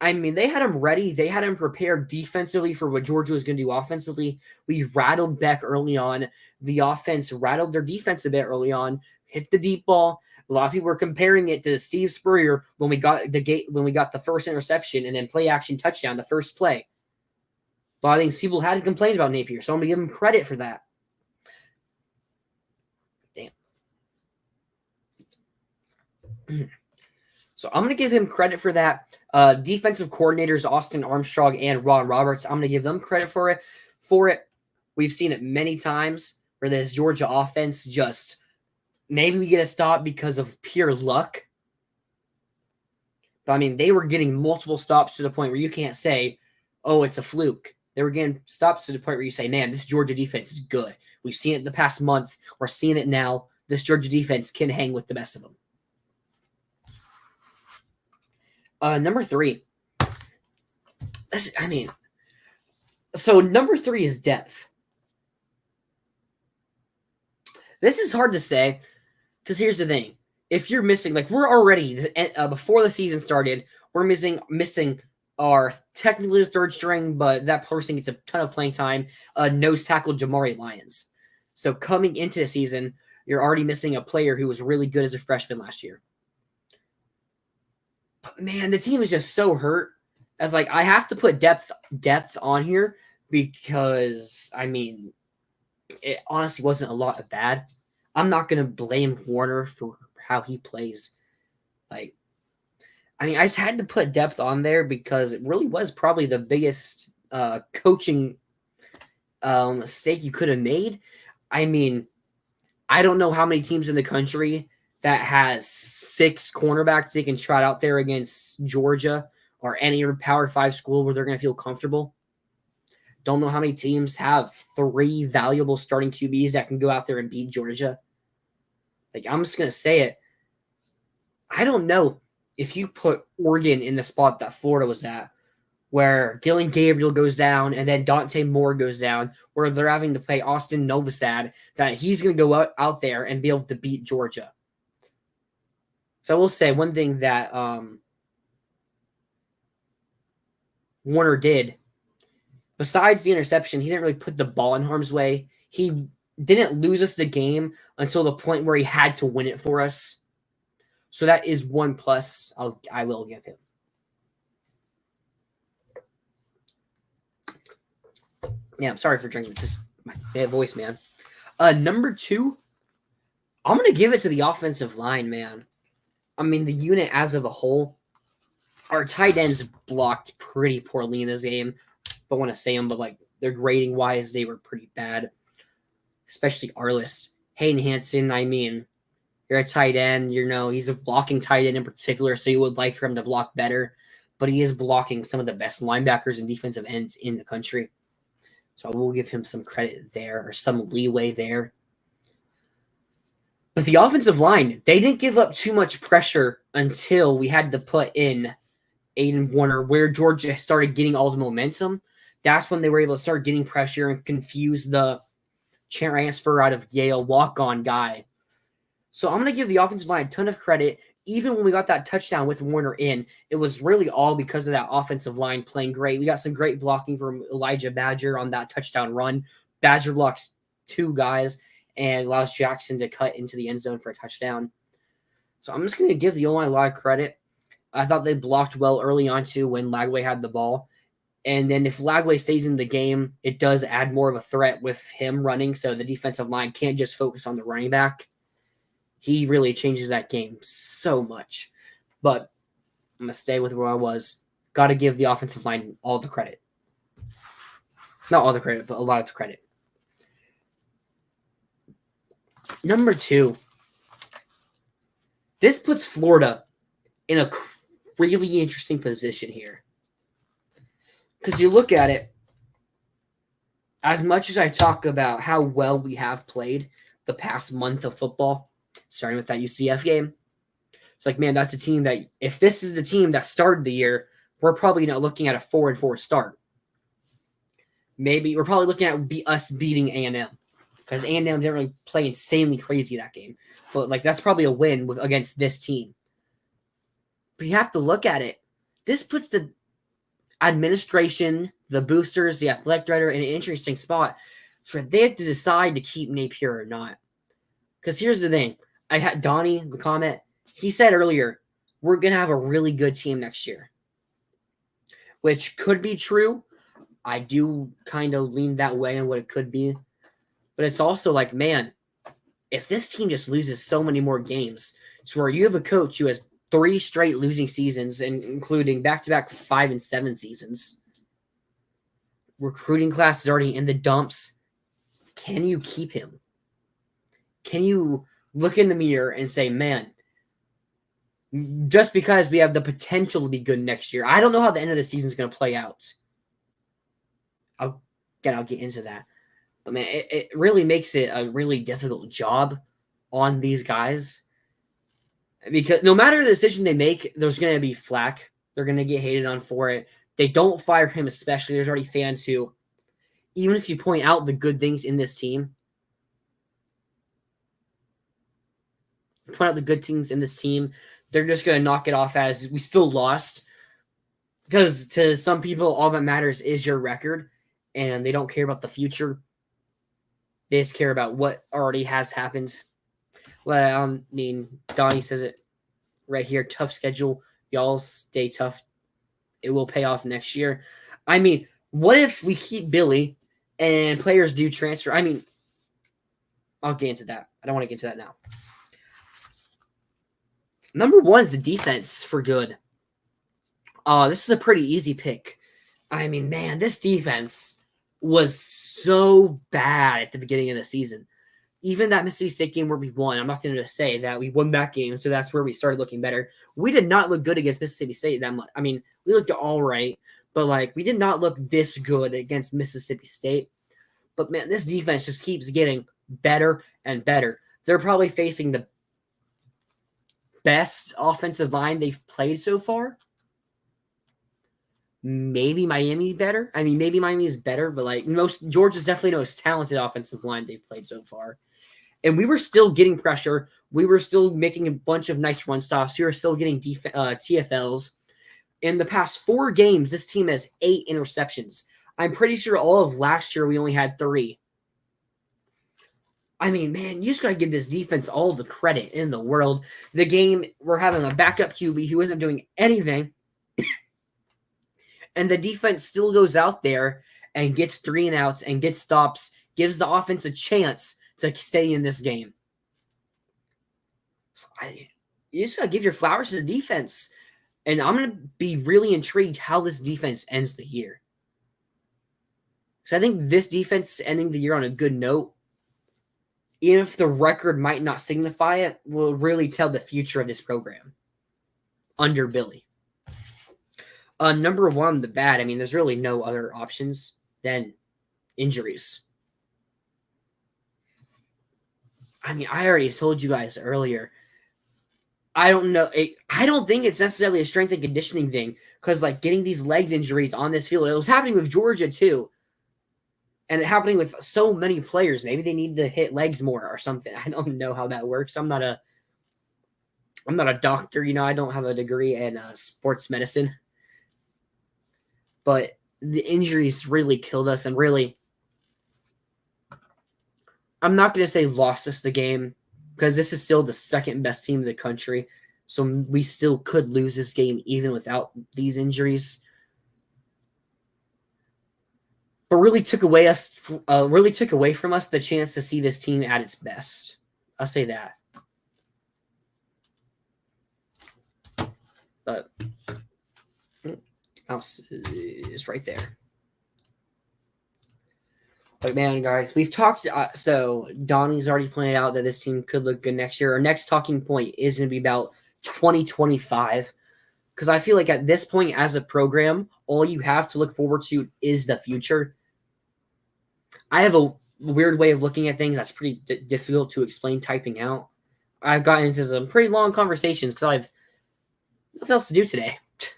I mean, they had him ready. They had him prepared defensively for what Georgia was going to do offensively. We rattled Beck early on. The offense rattled their defense a bit early on, hit the deep ball. A lot of people were comparing it to Steve Spurrier when we got the first interception and then play action touchdown, the first play. A lot of things people had to complain about Napier, so I'm going to give him credit for that. Damn. So I'm going to give him credit for that. Defensive coordinators Austin Armstrong and Ron Roberts, I'm going to give them credit for it. We've seen it many times where this Georgia offense just maybe we get a stop because of pure luck. But I mean, they were getting multiple stops to the point where you can't say, oh, it's a fluke. They were getting stops to the point where you say, man, this Georgia defense is good. We've seen it the past month. We're seeing it now. This Georgia defense can hang with the best of them. Number 3. So number 3 is depth. This is hard to say because here's the thing. If you're missing, like we're already, before the season started, we're missing our technically third string, but that person gets a ton of playing time, nose tackle Jamari Lyons. So coming into the season, you're already missing a player who was really good as a freshman last year. But man, the team is just so hurt. As like I have to put depth on here because I mean it honestly wasn't a lot of bad. I'm not gonna blame Warner for how he plays. Like, I mean, I just had to put depth on there because it really was probably the biggest coaching mistake you could have made. I mean, I don't know how many teams in the country that has 6 cornerbacks they can trot out there against Georgia or any other Power 5 school where they're going to feel comfortable. Don't know how many teams have 3 valuable starting QBs that can go out there and beat Georgia. Like, I'm just going to say it. I don't know if you put Oregon in the spot that Florida was at, where Dylan Gabriel goes down and then Dante Moore goes down, where they're having to play Austin Novosad, that he's going to go out there and be able to beat Georgia. So I will say one thing that Warner did, besides the interception, he didn't really put the ball in harm's way. He didn't lose us the game until the point where he had to win it for us. So that is one plus I will give him. Yeah, I'm sorry for drinking. It's just my bad voice, man. Number 2, I'm going to give it to the offensive line, man. I mean, the unit as of a whole, our tight ends blocked pretty poorly in this game. Don't want to say them, but like their grading wise, they were pretty bad. Especially Arliss. Hayden Hansen, I mean, you're a tight end, he's a blocking tight end in particular, so you would like for him to block better. But he is blocking some of the best linebackers and defensive ends in the country. So I will give him some credit there or some leeway there. But the offensive line, they didn't give up too much pressure until we had to put in Aiden Warner, where Georgia started getting all the momentum. That's when they were able to start getting pressure and confuse the transfer out of Yale walk-on guy. So I'm going to give the offensive line a ton of credit. Even when we got that touchdown with Warner in, it was really all because of that offensive line playing great. We got some great blocking from Elijah Badger on that touchdown run. Badger blocks 2 guys and allows Jackson to cut into the end zone for a touchdown. So I'm just going to give the O-line a lot of credit. I thought they blocked well early on, too, when Lagway had the ball. And then if Lagway stays in the game, it does add more of a threat with him running, so the defensive line can't just focus on the running back. He really changes that game so much. But I'm going to stay with where I was. got to give the offensive line all the credit. Not all the credit, but a lot of the credit. Number 2. This puts Florida in a really interesting position here. Because you look at it, as much as I talk about how well we have played the past month of football, starting with that UCF game, it's like, man, that's a team that, if this is the team that started the year, we're probably not looking at a 4-4 start. Maybe we're probably looking at us beating A&M, because A&M didn't really play insanely crazy that game. But like, that's probably a win against this team. But you have to look at it. This puts the administration, the boosters, the athletic director in an interesting spot for they have to decide to keep Napier or not. Because here's the thing. I had Donnie, the comment, he said earlier, we're going to have a really good team next year. Which could be true. I do kind of lean that way on what it could be. But it's also like, man, if this team just loses so many more games, to where you have a coach who has 3 straight losing seasons, and including back-to-back 5 and 7 seasons, recruiting class is already in the dumps. Can you keep him? Can you look in the mirror and say, man, just because we have the potential to be good next year, I don't know how the end of the season is going to play out. I'll get into that. But, man, it really makes it a really difficult job on these guys. Because no matter the decision they make, there's going to be flack. They're going to get hated on for it. They don't fire him especially. There's already fans who, even if you point out the good things in this team, they're just going to knock it off as we still lost. Because to some people, all that matters is your record, and they don't care about the future. They just care about what already has happened. Well, I mean, Donnie says it right here. Tough schedule. Y'all stay tough. It will pay off next year. I mean, what if we keep Billy and players do transfer? I mean, I'll get into that. I don't want to get into that now. Number 1 is the defense for good. This is a pretty easy pick. I mean, man, this defense was so bad at the beginning of the season. Even that Mississippi State game where we won, I'm not going to say that we won that game, so that's where we started looking better. We did not look good against Mississippi State that much. I mean, we looked all right, but like we did not look this good against Mississippi State. But man, this defense just keeps getting better and better. They're probably facing the best offensive line they've played so far. Maybe Miami better. I mean, maybe Miami is better, but like Georgia's definitely the most talented offensive line they've played so far. And we were still getting pressure. We were still making a bunch of nice run stops. We were still getting TFLs. In the past 4 games, this team has 8 interceptions. I'm pretty sure all of last year we only had 3. I mean, man, you just got to give this defense all the credit in the world. The game, we're having a backup QB who isn't doing anything. And the defense still goes out there and gets 3 and outs and gets stops, gives the offense a chance to stay in this game. So you just got to give your flowers to the defense. And I'm going to be really intrigued how this defense ends the year. Because I think this defense ending the year on a good note, even if the record might not signify it, will really tell the future of this program under Billy. Number 1, the bad. I mean, there's really no other options than injuries. I mean, I already told you guys earlier. I don't know. I don't think it's necessarily a strength and conditioning thing because, like, getting these legs injuries on this field, it was happening with Georgia too, and it happening with so many players. Maybe they need to hit legs more or something. I don't know how that works. I'm not a doctor. I don't have a degree in sports medicine. But the injuries really killed us and really, I'm not going to say lost us the game because this is still the second best team in the country. So we still could lose this game even without these injuries. But really took away from us the chance to see this team at its best. I'll say that. But Mouse is right there. But man, guys, we've talked. So Donnie's already pointed out that this team could look good next year. Our next talking point is going to be about 2025, because I feel like at this point, as a program, all you have to look forward to is the future. I have a weird way of looking at things that's pretty difficult to explain typing out. I've gotten into some pretty long conversations because I've nothing else to do today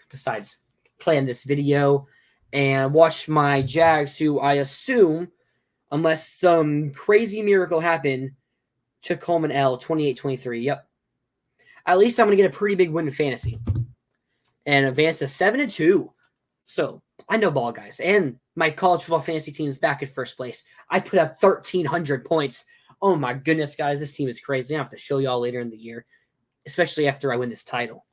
besides playing this video and watch my Jags, who I assume, unless some crazy miracle happened, took home an L 28-23. Yep. At least I'm going to get a pretty big win in fantasy and advance to 7-2. So I know ball, guys. And my college football fantasy team is back in first place. I put up 1,300 points. Oh my goodness, guys. This team is crazy. I have to show y'all later in the year, especially after I win this title.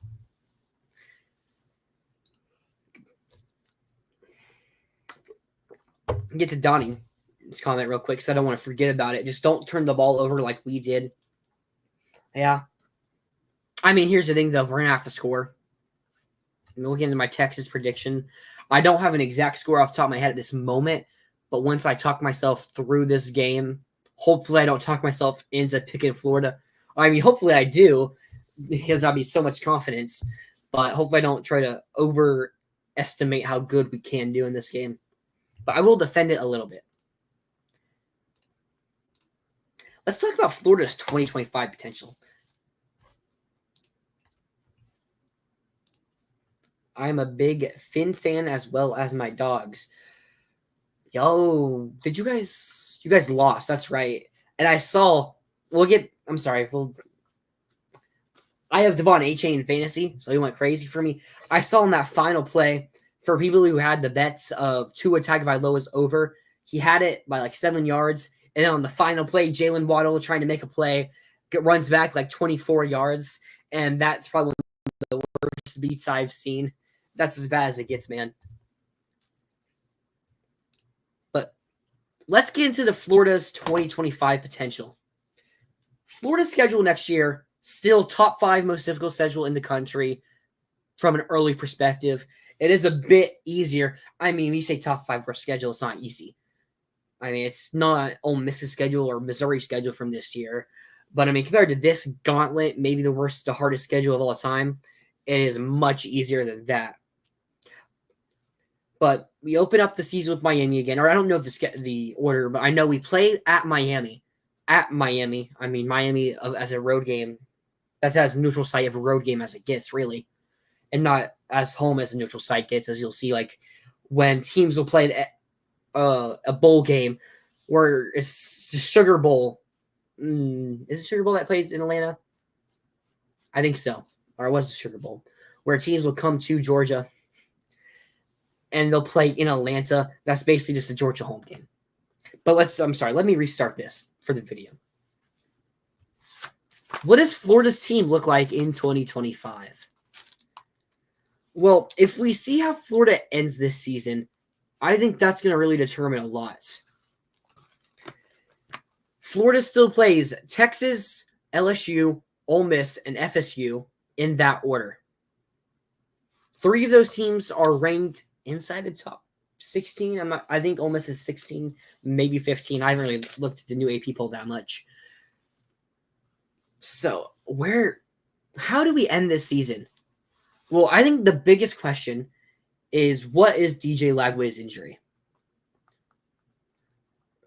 Get to Donnie's comment real quick because I don't want to forget about it. Just don't turn the ball over like we did. Yeah. I mean, here's the thing, though. We're going to have to score. I'm looking into my Texas prediction. I don't have an exact score off the top of my head at this moment, but once I talk myself through this game, hopefully I don't talk myself into picking Florida. I mean, hopefully I do, because that'll be so much confidence, but hopefully I don't try to overestimate how good we can do in this game. But I will defend it a little bit. Let's talk about Florida's 2025 potential. I'm a big Finn fan as well as my dogs. Yo, did you guys lost. That's right. And I saw, I have Devon A-Chain in fantasy, so he went crazy for me. I saw in that final play, for people who had the bets of Tua Tagovailoa's over, he had it by like 7 yards. And then on the final play, Jalen Waddle trying to make a play, runs back like 24 yards. And that's probably one of the worst beats I've seen. That's as bad as it gets, man. But let's get into the Florida's 2025 potential. Florida's schedule next year, still top 5 most difficult schedule in the country from an early perspective. It is a bit easier. I mean, when you say top 5 worst schedule, it's not easy. I mean, it's not Ole Miss's schedule or Missouri's schedule from this year. But, I mean, compared to this gauntlet, maybe the hardest schedule of all time, it is much easier than that. But we open up the season with Miami again. Or I don't know if the order, but I know we play at Miami. At Miami. I mean, Miami as a road game. That's as neutral site of a road game as it gets, really. And not as home as a neutral site gets, as you'll see, like, when teams will play a bowl game where it's the Sugar Bowl. Is it Sugar Bowl that plays in Atlanta? I think so. Or it was the Sugar Bowl. Where teams will come to Georgia and they'll play in Atlanta. That's basically just a Georgia home game. But let me restart this for the video. What does Florida's team look like in 2025? Well, if we see how Florida ends this season, I think that's going to really determine a lot. Florida still plays Texas, LSU, Ole Miss, and FSU in that order. 3 of those teams are ranked inside the top 16. I think Ole Miss is 16, maybe 15. I haven't really looked at the new AP poll that much. So, how do we end this season? Well, I think the biggest question is, what is DJ Lagway's injury?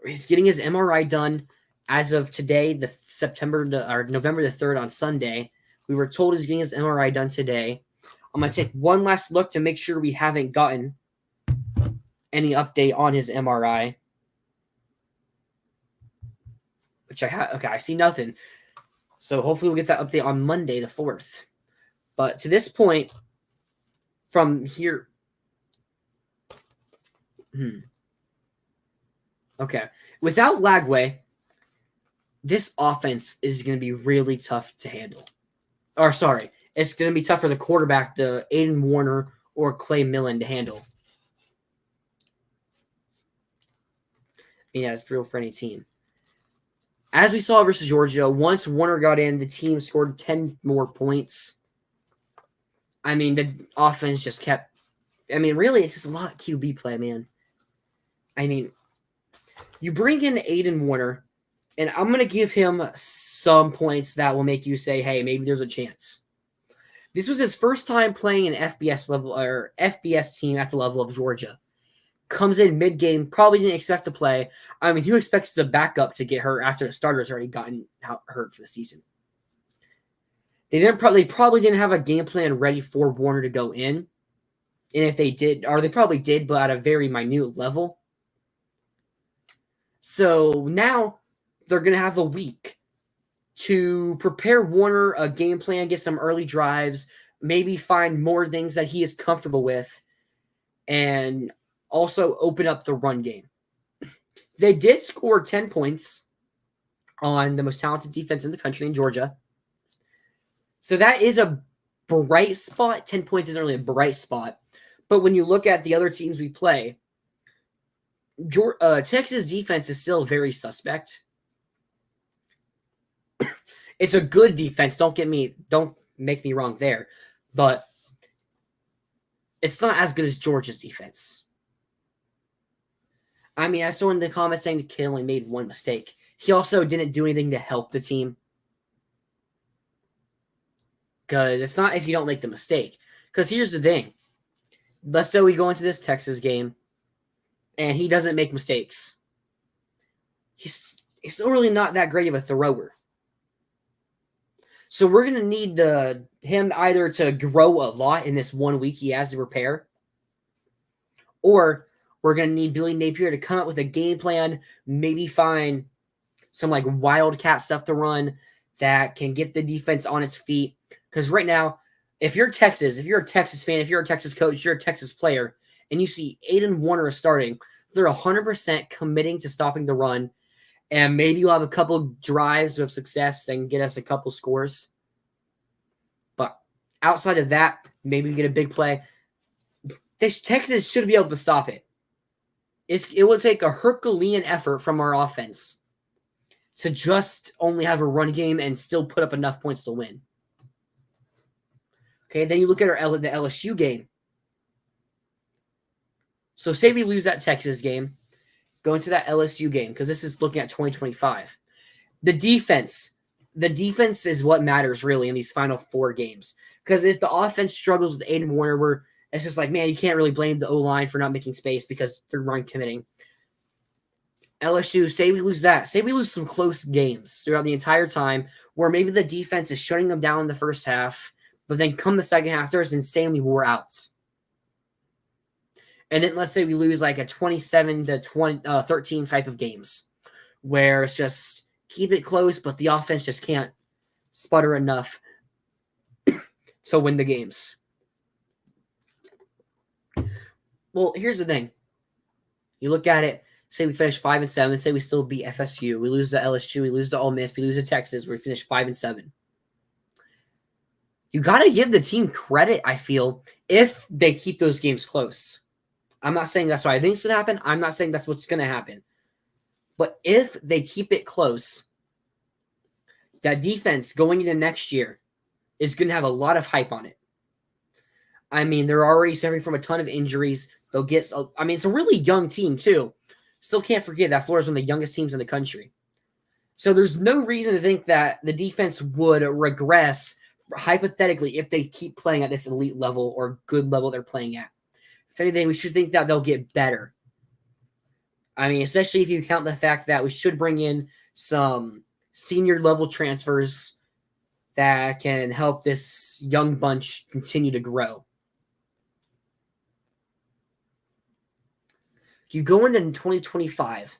He's getting his MRI done as of today, November the 3rd on Sunday. We were told he's getting his MRI done today. I'm going to take one last look to make sure we haven't gotten any update on his MRI. Which I have. Okay, I see nothing. So hopefully we'll get that update on Monday the 4th. But to this point, from here... Okay. Without Lagway, this offense is going to be really tough to handle. It's going to be tough for the quarterback, the Aiden Warner or Clay Millen, to handle. Yeah, it's brutal for any team. As we saw versus Georgia, once Warner got in, the team scored 10 more points. I mean, the offense just kept I mean, really, it's just a lot of QB play, man. I mean, you bring in Aiden Warner, and I'm going to give him some points that will make you say, hey, maybe there's a chance. This was his first time playing an FBS level or FBS team at the level of Georgia. Comes in mid-game, probably didn't expect to play. I mean, who expects the backup to get hurt after the starter's already gotten hurt for the season? They probably didn't have a game plan ready for Warner to go in. And if they did, or they probably did, but at a very minute level. So now they're going to have a week to prepare Warner a game plan, get some early drives, maybe find more things that he is comfortable with, and also open up the run game. They did score 10 points on the most talented defense in the country in Georgia. So that is a bright spot. 10 points isn't really a bright spot. But when you look at the other teams we play, Texas defense is still very suspect. It's a good defense. Don't make me wrong there. But it's not as good as Georgia's defense. I mean, I saw in the comments saying the kid only made one mistake. He also didn't do anything to help the team. Because it's not if you don't make the mistake. Because here's the thing. Let's say we go into this Texas game and he doesn't make mistakes. He's still really not that great of a thrower. So we're going to need him either to grow a lot in this 1 week he has to prepare, or we're going to need Billy Napier to come up with a game plan, maybe find some like wildcat stuff to run that can get the defense on its feet. Because right now, if you're a Texas fan, if you're a Texas coach, if you're a Texas player, and you see Aiden Warner is starting, they're 100% committing to stopping the run. And maybe you'll have a couple drives of success that can get us a couple scores. But outside of that, maybe we get a big play. Texas should be able to stop it. It will take a Herculean effort from our offense to just only have a run game and still put up enough points to win. Okay, then you look at the LSU game. So say we lose that Texas game. Go into that LSU game, because this is looking at 2025. The defense is what matters really in these final 4 games. Because if the offense struggles with Aiden Warner, it's just like, man, you can't really blame the O-line for not making space because they're run committing. LSU, say we lose that. Say we lose some close games throughout the entire time where maybe the defense is shutting them down in the first half, but then come the second half, they're just insanely wore out. And then let's say we lose like a 27 to 13 type of games where it's just keep it close, but the offense just can't sputter enough to win the games. Well, here's the thing. You look at it, say we finish 5-7, say we still beat FSU, we lose to LSU, we lose to Ole Miss, we lose to Texas, we finish 5-7. You got to give the team credit, I feel, if they keep those games close. I'm not saying that's what I think is going to happen. I'm not saying that's what's going to happen. But if they keep it close, that defense going into next year is going to have a lot of hype on it. I mean, they're already suffering from a ton of injuries. They'll get, I mean, it's a really young team too. Still can't forget that Florida's one of the youngest teams in the country. So there's no reason to think that the defense would regress hypothetically if they keep playing at this elite level or good level they're playing at. If anything, we should think that they'll get better. I mean, especially if you count the fact that we should bring in some senior level transfers that can help this young bunch continue to grow. You go into 2025,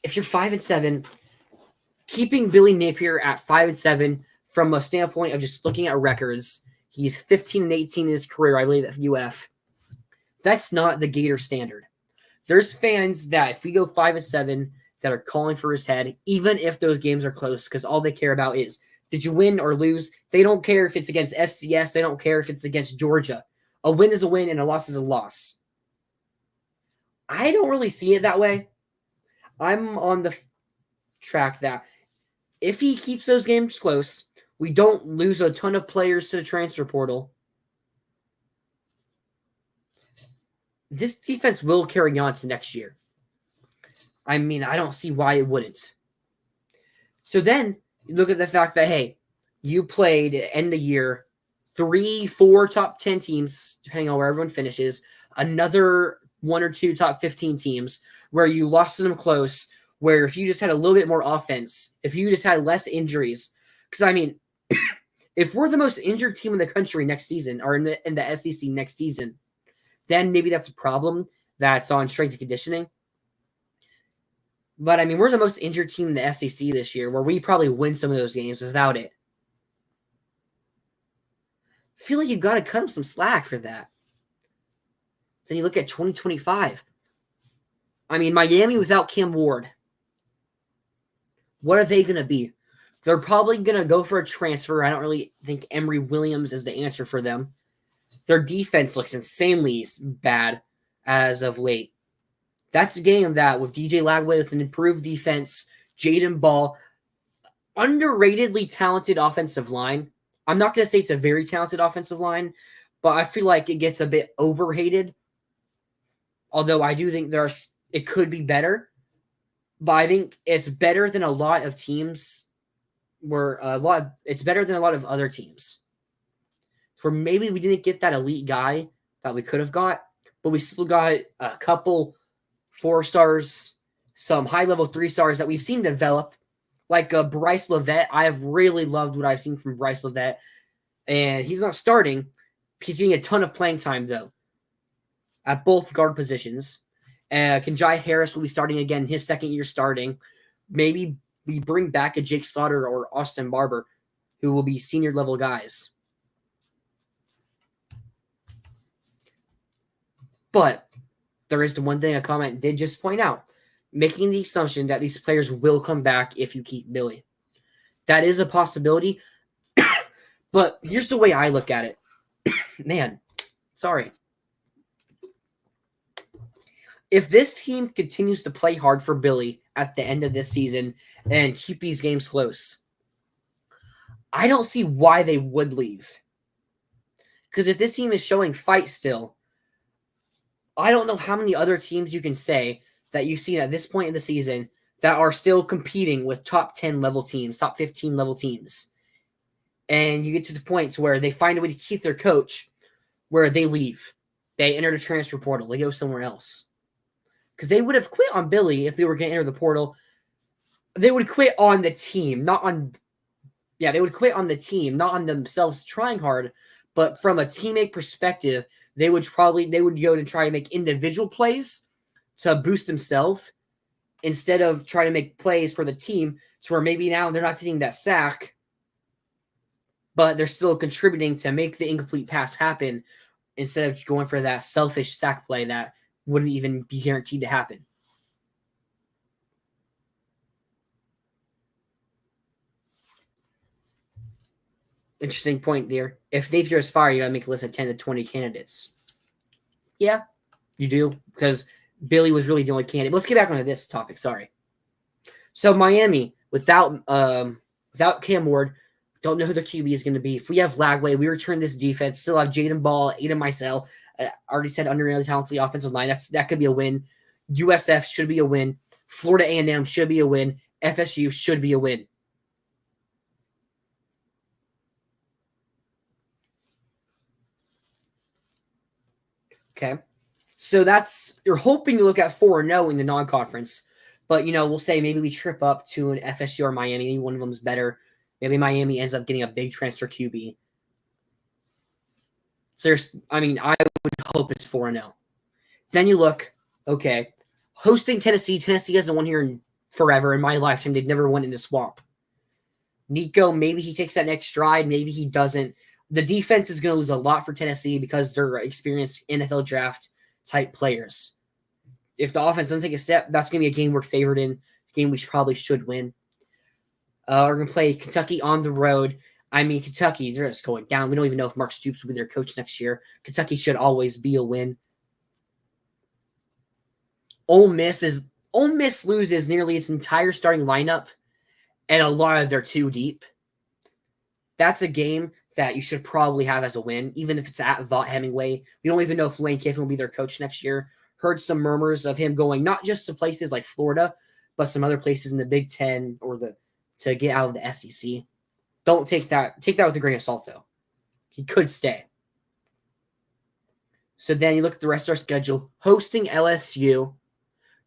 if you're 5-7, keeping Billy Napier at 5-7 from a standpoint of just looking at records, he's 15-18 in his career, I believe, at UF. That's not the Gator standard. There's fans that if we go 5-7 that are calling for his head, even if those games are close, because all they care about is, did you win or lose? They don't care if it's against FCS. They don't care if it's against Georgia. A win is a win and a loss is a loss. I don't really see it that way. I'm on the track that if he keeps those games close, we don't lose a ton of players to the transfer portal. this defense will carry on to next year. I mean, I don't see why it wouldn't. So then you look at the fact that, hey, you played end of year 3-4 top 10 teams, depending on where everyone finishes, another 1 or 2 top 15 teams where you lost to them close, where if you just had a little bit more offense, if you just had less injuries, because I mean, if we're the most injured team in the country next season, or in the SEC next season, then maybe that's a problem that's on strength and conditioning. But I mean, we're the most injured team in the SEC this year, where we probably win some of those games without it. I feel like you got to cut them some slack for that. Then you look at 2025. I mean, Miami without Cam Ward. What are they going to be? They're probably going to go for a transfer. I don't really think Emory Williams is the answer for them. Their defense looks insanely bad as of late. That's a game that with DJ Lagway with an improved defense, Jaden Ball, underratedly talented offensive line. I'm not going to say it's a very talented offensive line, but I feel like it gets a bit overhated. Although I do think it could be better. But I think it's better than a lot of teams it's better than a lot of other teams. Where maybe we didn't get that elite guy that we could have got, but we still got a couple 4 stars, some high-level 3 stars that we've seen develop, like Bryce Levette. I have really loved what I've seen from Bryce Levette, and he's not starting. He's getting a ton of playing time, though, at both guard positions. Kenjai Harris will be starting again, his second year starting. Maybe we bring back a Jake Slaughter or Austin Barber, who will be senior-level guys. But there is the one thing a comment did just point out, making the assumption that these players will come back if you keep Billy. That is a possibility, but here's the way I look at it. Man, sorry. If this team continues to play hard for Billy at the end of this season and keep these games close, I don't see why they would leave. Because if this team is showing fight still, I don't know how many other teams you can say that you've seen at this point in the season that are still competing with top 10 level teams, top 15 level teams. And you get to the point to where they find a way to keep their coach, where they leave. They enter the transfer portal. They go somewhere else. Because they would have quit on Billy if they were going to enter the portal. They would quit on the team, not on... Yeah, they would quit on the team, not on themselves trying hard. But from a teammate perspective, they would go to try to make individual plays to boost themselves instead of trying to make plays for the team to where maybe now they're not getting that sack, but they're still contributing to make the incomplete pass happen instead of going for that selfish sack play that wouldn't even be guaranteed to happen. Interesting point there. If Napier is fired, you got to make a list of 10 to 20 candidates. Yeah, you do, because Billy was really the only candidate. Let's get back onto this topic. Sorry. So Miami, without Cam Ward, don't know who the QB is going to be. If we have Lagway, we return this defense. Still have Jaden Ball, Aiden Micelle. Already said underrated talented offensive line. That could be a win. USF should be a win. Florida A&M should be a win. FSU should be a win. Okay. So you're hoping to look at 4-0 in the non-conference. But, we'll say maybe we trip up to an FSU or Miami. Maybe one of them's better. Maybe Miami ends up getting a big transfer QB. So I would hope it's 4-0. Then you look, okay, hosting Tennessee. Tennessee hasn't won here in forever. In my lifetime, they've never won in the Swamp. Nico, maybe he takes that next stride. Maybe he doesn't. The defense is going to lose a lot for Tennessee because they're experienced NFL draft type players. If the offense doesn't take a step, that's going to be a game we're favored in, a game we probably should win. We're going to play Kentucky on the road. Kentucky, they're just going down. We don't even know if Mark Stoops will be their coach next year. Kentucky should always be a win. Ole Miss loses nearly its entire starting lineup, and a lot of their two deep. That's a game that you should probably have as a win, even if it's at Vaught Hemingway. We don't even know if Lane Kiffin will be their coach next year. Heard some murmurs of him going not just to places like Florida, but some other places in the Big Ten or to get out of the SEC. Don't take that with a grain of salt, though. He could stay. So then you look at the rest of our schedule. Hosting LSU.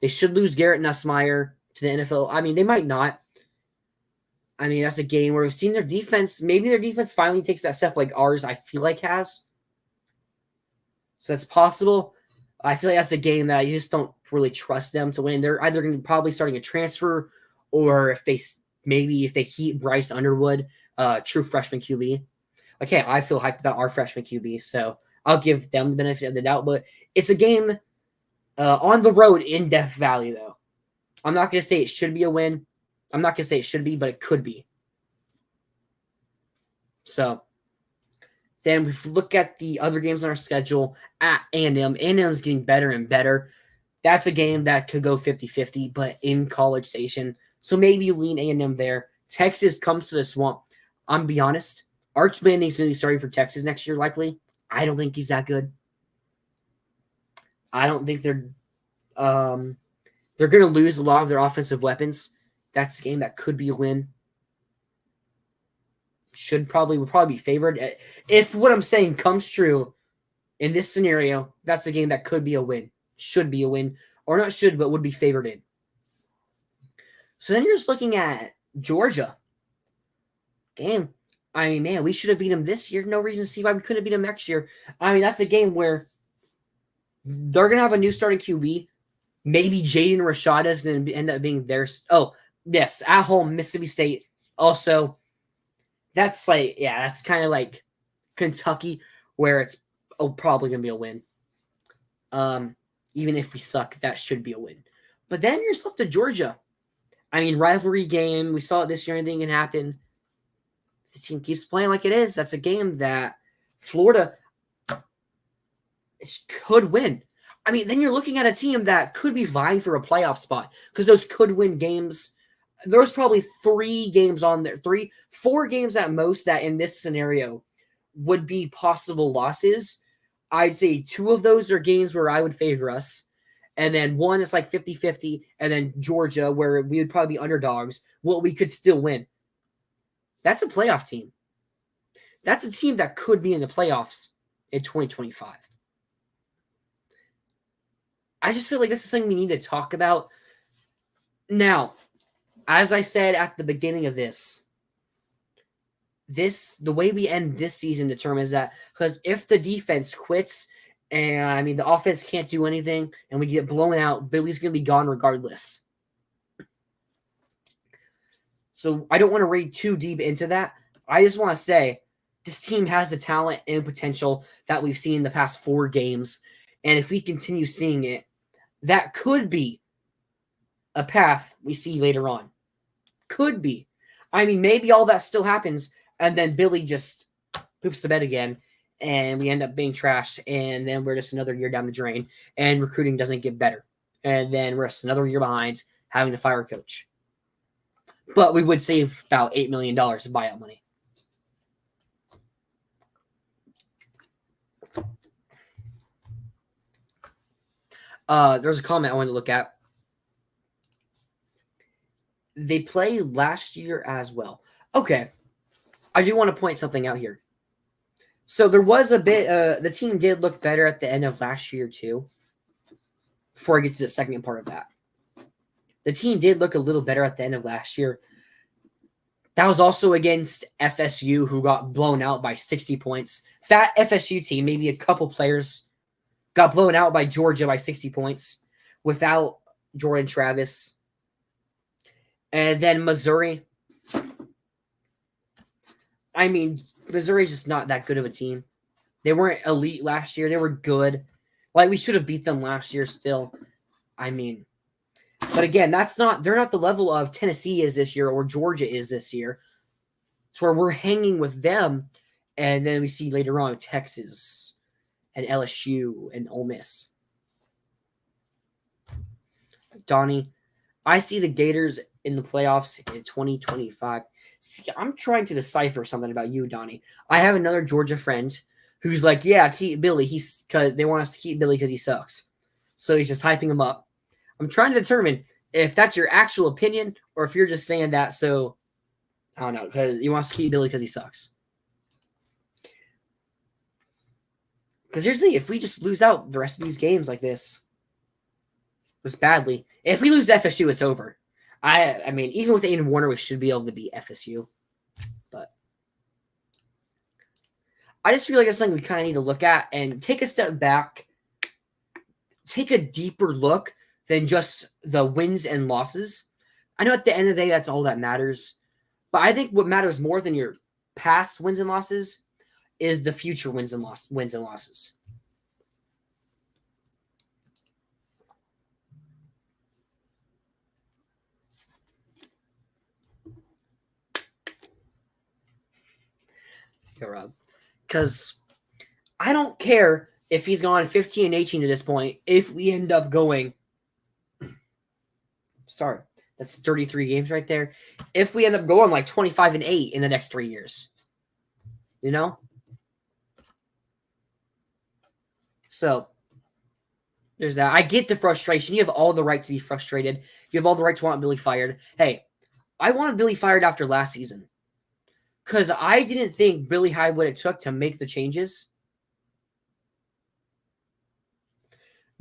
They should lose Garrett Nussmeier to the NFL. I mean, they might not. I mean, that's a game where we've seen their defense. Maybe their defense finally takes that step like ours, I feel like, has. So that's possible. I feel like that's a game that you just don't really trust them to win. They're either going to be probably starting a transfer, or if they keep Bryce Underwood, true freshman QB. Okay, I feel hyped about our freshman QB, so I'll give them the benefit of the doubt. But it's a game on the road in Death Valley, though. I'm not going to say it should be a win. I'm not going to say it should be, but it could be. So then we look at the other games on our schedule at A&M. A&M is getting better and better. That's a game that could go 50-50, but in College Station. So maybe you lean A&M there. Texas comes to the Swamp. I'm going to be honest. Arch Manning's going to be starting for Texas next year, likely. I don't think he's that good. I don't think they're going to lose a lot of their offensive weapons. That's a game that could be a win. Would probably be favored. If what I'm saying comes true in this scenario, that's a game that could be a win. Should be a win. Or not should, but would be favored in. So then you're just looking at Georgia. Game. I mean, man, we should have beat them this year. No reason to see why we couldn't beat them next year. I mean, that's a game where they're going to have a new starting QB. Maybe Jaden Rashada is going to end up being theirs. Oh, yes, at home, Mississippi State. Also, that's kind of like Kentucky, where it's probably going to be a win. Even if we suck, that should be a win. But then you're still up to Georgia. I mean, rivalry game. We saw it this year. Anything can happen. If the team keeps playing like it is, that's a game that Florida could win. I mean, then you're looking at a team that could be vying for a playoff spot because those could win games. There's probably 3 games on there, 4 games at most that in this scenario would be possible losses. I'd say 2 of those are games where I would favor us. And then 1 is like 50-50. And then Georgia, where we would probably be underdogs. Well, we could still win. That's a playoff team. That's a team that could be in the playoffs in 2025. I just feel like this is something we need to talk about. Now, as I said at the beginning of this, the way we end this season determines that, because if the defense quits and I mean the offense can't do anything and we get blown out, Billy's going to be gone regardless. So I don't want to read too deep into that. I just want to say this team has the talent and potential that we've seen in the past 4 games. And if we continue seeing it, that could be a path we see later on. Could be. I mean, maybe all that still happens, and then Billy just poops the bed again, and we end up being trashed, and then we're just another year down the drain, and recruiting doesn't get better. And then we're just another year behind having to fire a coach. But we would save about $8 million of buyout money. There's a comment I wanted to look at. They played last year as well. Okay. I do want to point something out here. So there was a bit, the team did look better at the end of last year too. Before I get to the second part of that. The team did look a little better at the end of last year. That was also against FSU, who got blown out by 60 points. That FSU team, maybe a couple players, got blown out by Georgia by 60 points without Jordan Travis. And then Missouri. I mean, Missouri's just not that good of a team. They weren't elite last year. They were good. Like, we should have beat them last year still. I mean, but again, they're not the level of Tennessee is this year or Georgia is this year. It's where we're hanging with them. And then we see later on Texas and LSU and Ole Miss. Donnie, I see the Gators in the playoffs in 2025. See, I'm trying to decipher something about you, Donnie. I have another Georgia friend who's like, yeah, keep Billy. Because they want us to keep Billy because he sucks. So he's just hyping him up. I'm trying to determine if that's your actual opinion or if you're just saying that so, I don't know, because he wants to keep Billy because he sucks. Because here's the thing, if we just lose out the rest of these games like this badly, if we lose to FSU, it's over. I mean, even with Aiden Warner, we should be able to beat FSU. But I just feel like it's something we kind of need to look at and take a step back, take a deeper look than just the wins and losses. I know at the end of the day, that's all that matters. But I think what matters more than your past wins and losses is the future wins and losses. Yeah, Rob. Because I don't care if he's gone 15 and 18 to this point. If we end up going, sorry, that's 33 games right there. If we end up going like 25 and 8 in the next 3 years, you know? So there's that. I get the frustration. You have all the right to be frustrated. You have all the right to want Billy fired. Hey, I wanted Billy fired after last season because I didn't think Billy had what it took to make the changes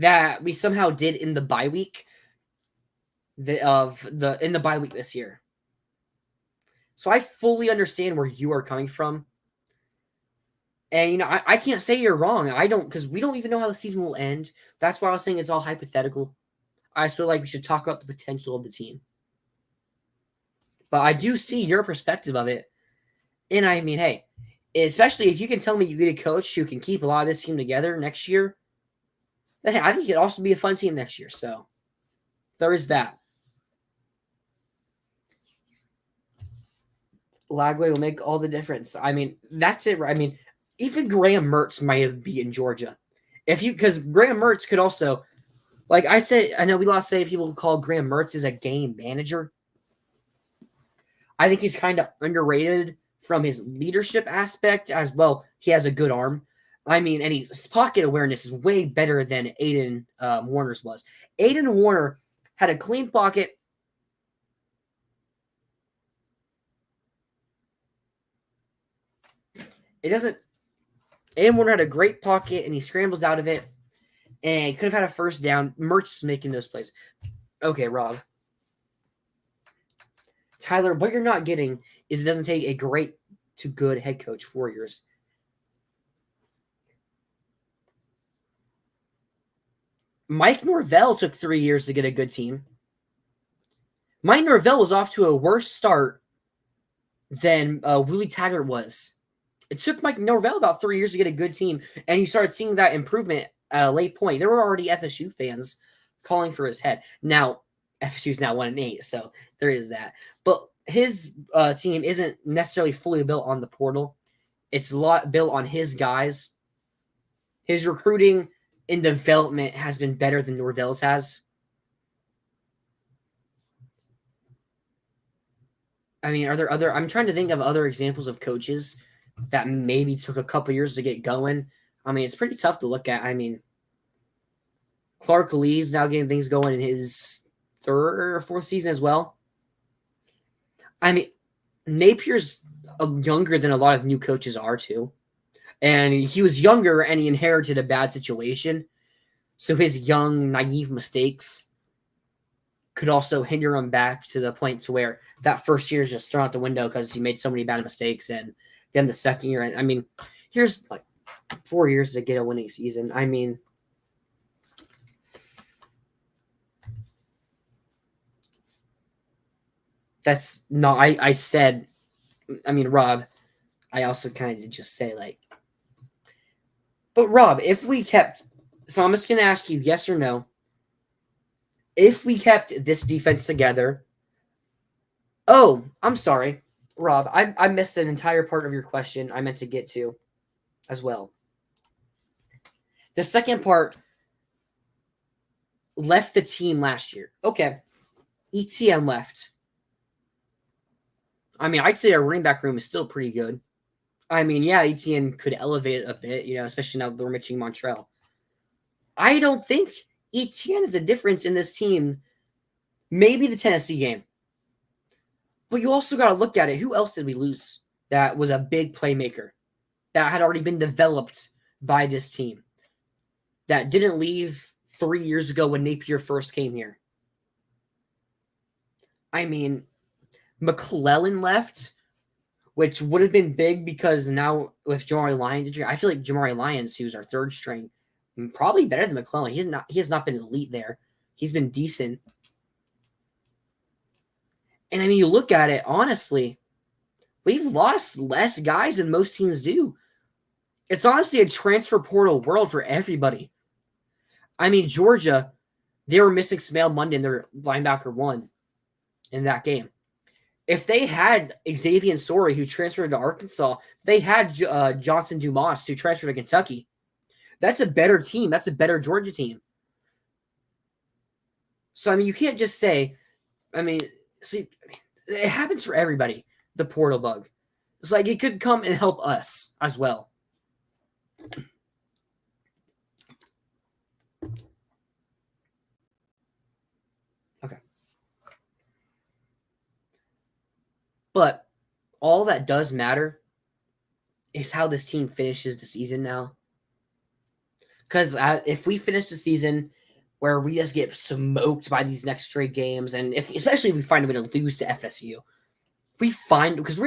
that we somehow did in the bye week in the bye week this year. So I fully understand where you are coming from. And, you know, I can't say you're wrong. I don't, because we don't even know how the season will end. That's why I was saying it's all hypothetical. I just feel like we should talk about the potential of the team. But I do see your perspective of it. And I mean, hey, especially if you can tell me you get a coach who can keep a lot of this team together next year, then hey, I think it'd also be a fun team next year. So there is that. Lagway will make all the difference. I mean, that's it. I mean, even Graham Mertz might have beaten Georgia. Because Graham Mertz could also, like I said, I know we lost say people call Graham Mertz as a game manager. I think he's kind of underrated from his leadership aspect as well. He has a good arm. I mean, and his pocket awareness is way better than Aiden Warner's was. Aiden Warner had a clean pocket. Aiden Warner had a great pocket, and he scrambles out of it, and he could have had a first down. Mertz is making those plays. Okay, Rob. Tyler, what you're not getting is it doesn't take a great to good head coach 4 years. Mike Norvell took 3 years to get a good team. Mike Norvell was off to a worse start than Willie Taggart was. It took Mike Norvell about 3 years to get a good team, and you started seeing that improvement at a late point. There were already FSU fans calling for his head. Now, FSU's now 1-8, so there is that. But his team isn't necessarily fully built on the portal. It's a lot built on his guys. His recruiting and development has been better than Norvell's has. I mean, are there other? I'm trying to think of other examples of coaches that maybe took a couple years to get going. I mean, it's pretty tough to look at. I mean, Clark Lee's now getting things going in his 3rd or 4th season as well. I mean, Napier's younger than a lot of new coaches are too. And he was younger and he inherited a bad situation. So his young, naive mistakes could also hinder him back to the point to where that first year is just thrown out the window because he made so many bad mistakes. And then the second year, I mean, here's like 4 years to get a winning season. I mean, that's not, I said, I mean, Rob, I also kind of did just say like, but Rob, if we kept, so I'm just going to ask you yes or no. If we kept this defense together, oh, I'm sorry, Rob, I missed an entire part of your question I meant to get to as well. The second part left the team last year. Okay. ETN left. I mean, I'd say our running back room is still pretty good. I mean, yeah, Etienne could elevate it a bit, especially now that we're mentioning Montreal. I don't think Etienne is a difference in this team. Maybe the Tennessee game. But you also got to look at it. Who else did we lose that was a big playmaker that had already been developed by this team that didn't leave 3 years ago when Napier first came here? I mean, McClellan left, which would have been big because now with Jamari Lyons, I feel like Jamari Lyons, who's our third string, probably better than McClellan. He has not been elite there. He's been decent. And I mean, you look at it, honestly, we've lost less guys than most teams do. It's honestly a transfer portal world for everybody. I mean, Georgia, they were missing Smail Monday and their linebacker won in that game. If they had Xavier Sorey, who transferred to Arkansas, they had Johnson Dumas, who transferred to Kentucky. That's a better team. That's a better Georgia team. So, I mean, you can't just say, see, it happens for everybody, the portal bug. It's like it could come and help us as well. Okay. But all that does matter is how this team finishes the season now. Because if we finish the season where we just get smoked by these next 3 games, and especially if we find a way to lose to FSU, because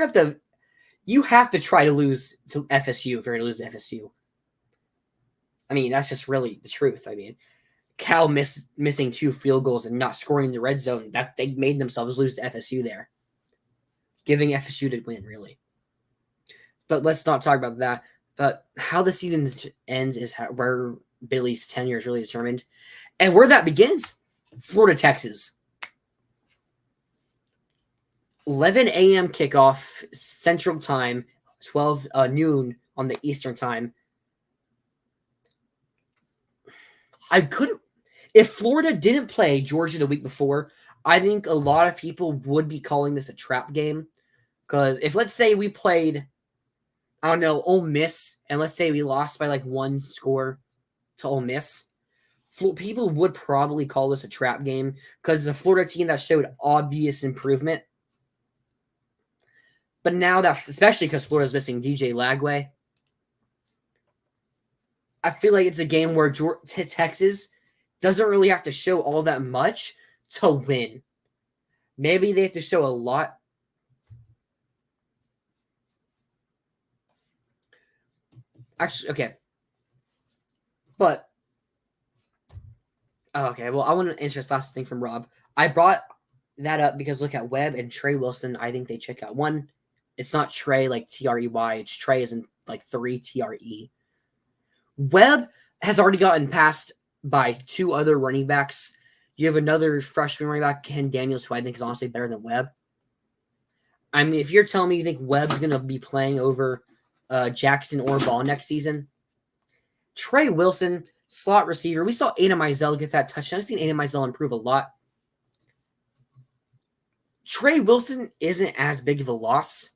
you have to try to lose to FSU if you're going to lose to FSU. I mean, that's just really the truth. I mean, Cal missing 2 field goals and not scoring in the red zone, that they made themselves lose to FSU there, giving FSU to win, really. But let's not talk about that. But how the season ends is where Billy's tenure is really determined. And where that begins, Florida, Texas. 11 a.m. kickoff, Central Time, 12 noon on the Eastern Time. If Florida didn't play Georgia the week before, I think a lot of people would be calling this a trap game. Because if, let's say, we played, I don't know, Ole Miss, and let's say we lost by like 1 score to Ole Miss, people would probably call this a trap game because it's a Florida team that showed obvious improvement. But now that, especially because Florida's missing DJ Lagway, I feel like it's a game where Texas doesn't really have to show all that much to win. Maybe they have to show a lot. Actually, okay. But, okay, well, I want to answer this last thing from Rob. I brought that up because look at Webb and Trey Wilson. I think they check out. One, it's not Trey like Trey. It's Trey as in like 3 TRE. Webb has already gotten passed by 2 other running backs. You have another freshman running back, Ken Daniels, who I think is honestly better than Webb. I mean, if you're telling me you think Webb's going to be playing over Jackson or Ball next season, Trey Wilson, slot receiver. We saw Aiden Mizell get that touchdown. I've seen Aiden Mizell improve a lot. Trey Wilson isn't as big of a loss.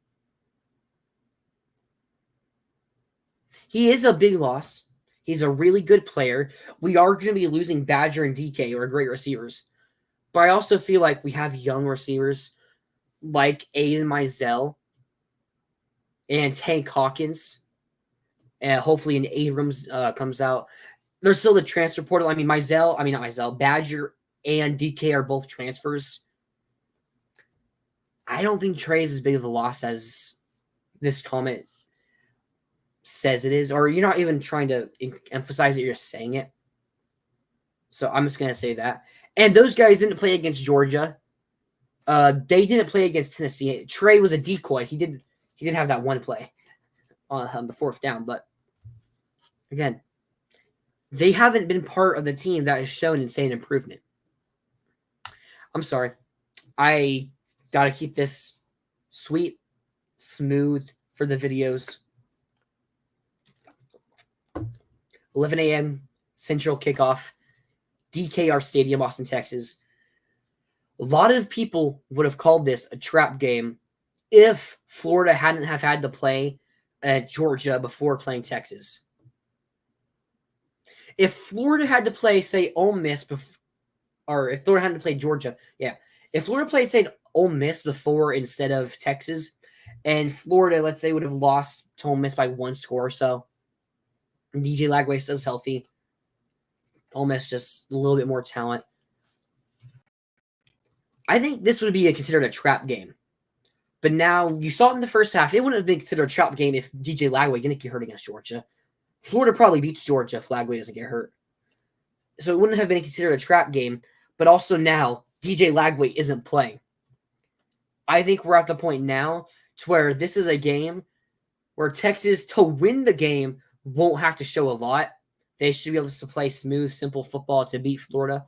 He is a big loss. He's a really good player. We are going to be losing Badger and DK, who are great receivers. But I also feel like we have young receivers like Aiden Mizell and Tank Hawkins. And hopefully an Abrams comes out. There's still the transfer portal. Badger and DK are both transfers. I don't think Trey is as big of a loss as this comment says it is, or you're not even trying to emphasize it, you're just saying it. So I'm just going to say that. And those guys didn't play against Georgia. They didn't play against Tennessee. Trey was a decoy. He did have that one play on the 4th down, but again, they haven't been part of the team that has shown insane improvement. I'm sorry. I got to keep this sweet, smooth for the videos. 11 a.m. Central kickoff, DKR Stadium, Austin, Texas. A lot of people would have called this a trap game if Florida hadn't have had to play Georgia before playing Texas. If Florida had to play, say, Ole Miss or if Florida had to play Georgia, if Florida played, say, Ole Miss before instead of Texas, and Florida, let's say, would have lost to Ole Miss by 1 score or so, and DJ Lagway stays healthy, Ole Miss just a little bit more talent, I think this would be considered a trap game. But now, you saw it in the first half, it wouldn't have been considered a trap game if DJ Lagway didn't get hurt against Georgia. Florida probably beats Georgia if Lagway doesn't get hurt. So it wouldn't have been considered a trap game, but also now, DJ Lagway isn't playing. I think we're at the point now to where this is a game where Texas, to win the game, won't have to show a lot. They should be able to play smooth, simple football to beat Florida.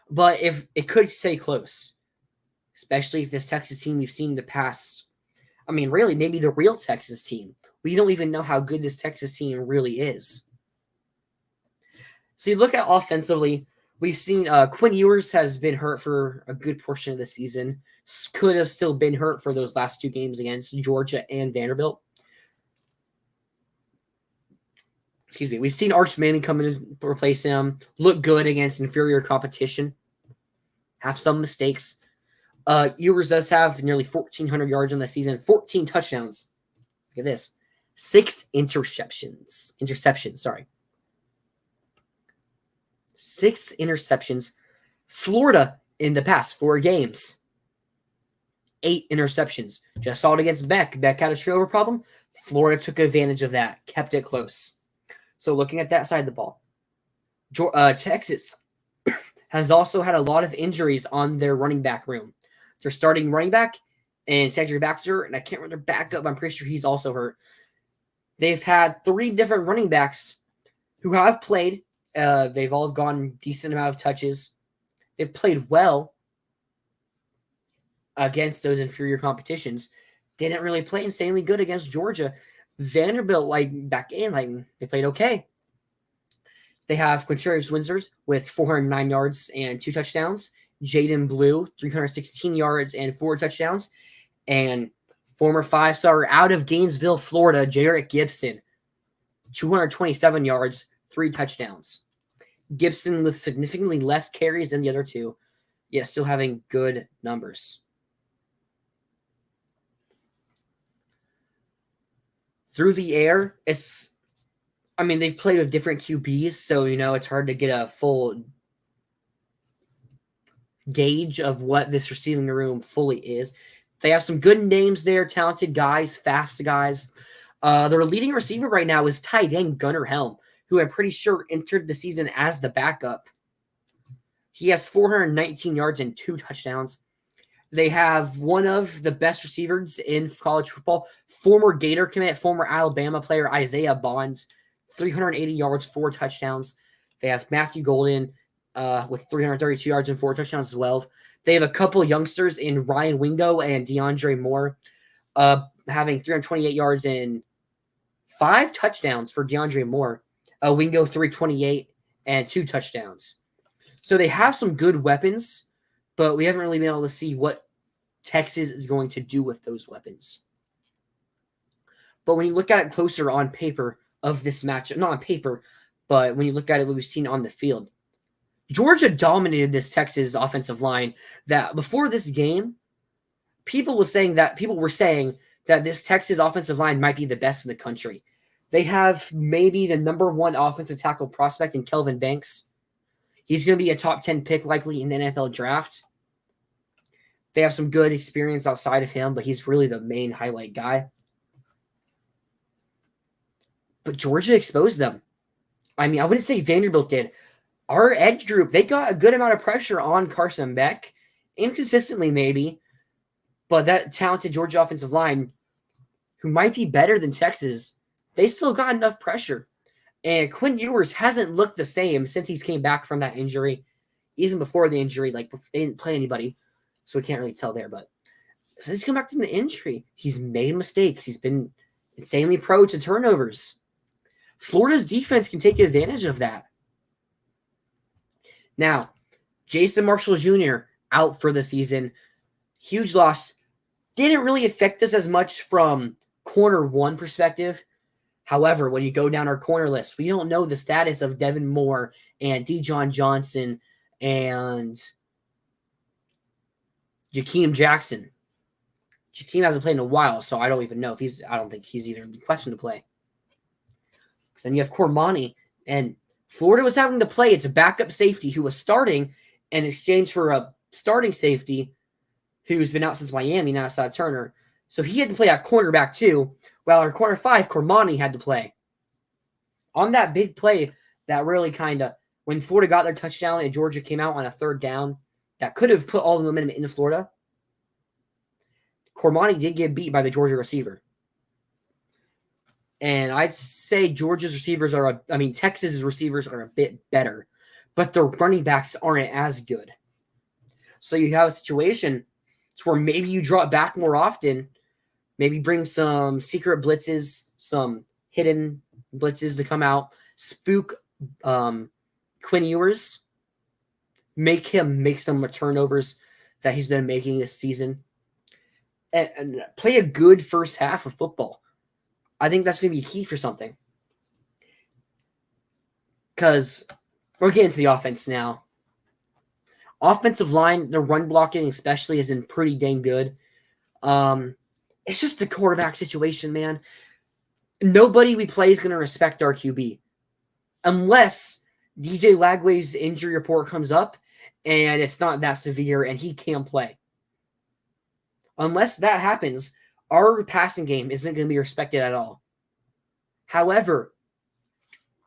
But if it could stay close, especially if this Texas team we've seen in the past, I mean, really, maybe the real Texas team. We don't even know how good this Texas team really is. So you look at offensively, we've seen Quinn Ewers has been hurt for a good portion of the season. Could have still been hurt for those last 2 games against Georgia and Vanderbilt. Excuse me. We've seen Arch Manning come in and replace him. Look good against inferior competition. Have some mistakes. Ewers does have nearly 1,400 yards on the season. 14 touchdowns. Look at this. 6 interceptions. 6 interceptions. Florida in the past 4 games. 8 interceptions. Just saw it against Beck. Beck had a turnover problem. Florida took advantage of that. Kept it close. So looking at that side of the ball. Texas has also had a lot of injuries on their running back room. Their starting running back and Cedric Baxter, and I can't remember their backup. I'm pretty sure he's also hurt. They've had 3 different running backs who have played. They've all gone decent amount of touches. They've played well against those inferior competitions. They didn't really play insanely good against Georgia. Vanderbilt, back in, they played okay. They have Quinterius Winters with 409 yards and 2 touchdowns. Jaden Blue, 316 yards and 4 touchdowns. And former 5-star out of Gainesville, Florida, Jarrett Gibson, 227 yards, 3 touchdowns. Gibson with significantly less carries than the other 2, yet still having good numbers. Through the air, they've played with different QBs, so, it's hard to get a full gauge of what this receiving room fully is. They have some good names there, talented guys, fast guys. Their leading receiver right now is tight end Gunnar Helm, who I'm pretty sure entered the season as the backup. He has 419 yards and 2 touchdowns. They have one of the best receivers in college football, former Gator commit, former Alabama player Isaiah Bond, 380 yards, 4 touchdowns. They have Matthew Golden with 332 yards and 4 touchdowns as well. They have a couple youngsters in Ryan Wingo and DeAndre Moore, having 328 yards and 5 touchdowns for DeAndre Moore. Wingo 328 and 2 touchdowns. So they have some good weapons, but we haven't really been able to see what Texas is going to do with those weapons. But when you look at it closer on paper of this matchup, not on paper, but when you look at it, what we've seen on the field, Georgia dominated this Texas offensive line. That before this game, people were saying that this Texas offensive line might be the best in the country. They have maybe the number 1 offensive tackle prospect in Kelvin Banks. He's going to be a top 10 pick likely in the NFL draft. They have some good experience outside of him, but he's really the main highlight guy. But Georgia exposed them. I wouldn't say Vanderbilt did. Our edge group, they got a good amount of pressure on Carson Beck. Inconsistently, maybe. But that talented Georgia offensive line, who might be better than Texas, they still got enough pressure. And Quinn Ewers hasn't looked the same since he's came back from that injury. Even before the injury, they didn't play anybody. So we can't really tell there. But since he's come back from the injury, he's made mistakes. He's been insanely prone to turnovers. Florida's defense can take advantage of that. Now, Jason Marshall Jr. out for the season. Huge loss. Didn't really affect us as much from corner one perspective. However, when you go down our corner list, we don't know the status of Devin Moore and Dejon Johnson and Jakeem Jackson. Jakeem hasn't played in a while, so I don't even know if I don't think he's even in question to play. Because then you have Cormani, and Florida was having to play its backup safety who was starting in exchange for a starting safety who's been out since Miami, Nassau Turner. So he had to play at cornerback too, while our corner 5, Cormani, had to play. On that big play that really kind of, when Florida got their touchdown and Georgia came out on a 3rd down, that could have put all the momentum into Florida. Cormani did get beat by the Georgia receiver. And I'd say Texas's receivers are a bit better, but the running backs aren't as good. So you have a situation where maybe you draw it back more often, maybe bring some secret blitzes, some hidden blitzes to come out, spook Quinn Ewers, make him make some turnovers that he's been making this season, and play a good first half of football. I think that's going to be key for something. Because we're getting to the offense now. Offensive line, the run blocking especially has been pretty dang good. It's just the quarterback situation, man. Nobody we play is going to respect our QB. Unless DJ Lagway's injury report comes up and it's not that severe and he can play. Unless that happens, our passing game isn't going to be respected at all. However,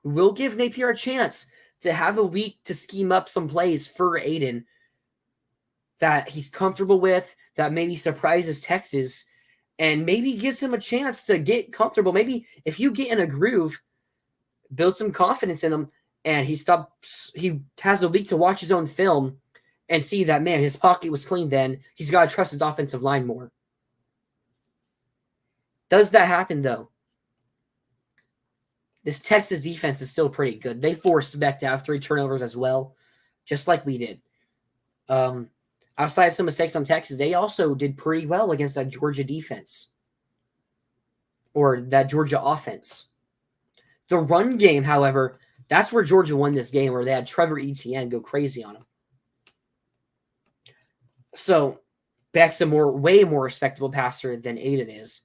we'll give Napier a chance to have a week to scheme up some plays for Aiden that he's comfortable with, that maybe surprises Texas, and maybe gives him a chance to get comfortable. Maybe if you get in a groove, build some confidence in him, and he has a week to watch his own film and see that, man, his pocket was clean then. He's got to trust his offensive line more. Does that happen, though? This Texas defense is still pretty good. They forced Beck to have 3 turnovers as well, just like we did. Outside of some mistakes on Texas, they also did pretty well against that Georgia defense or that Georgia offense. The run game, however, that's where Georgia won this game, where they had Trevor Etienne go crazy on him. So Beck's a way more respectable passer than Aiden is.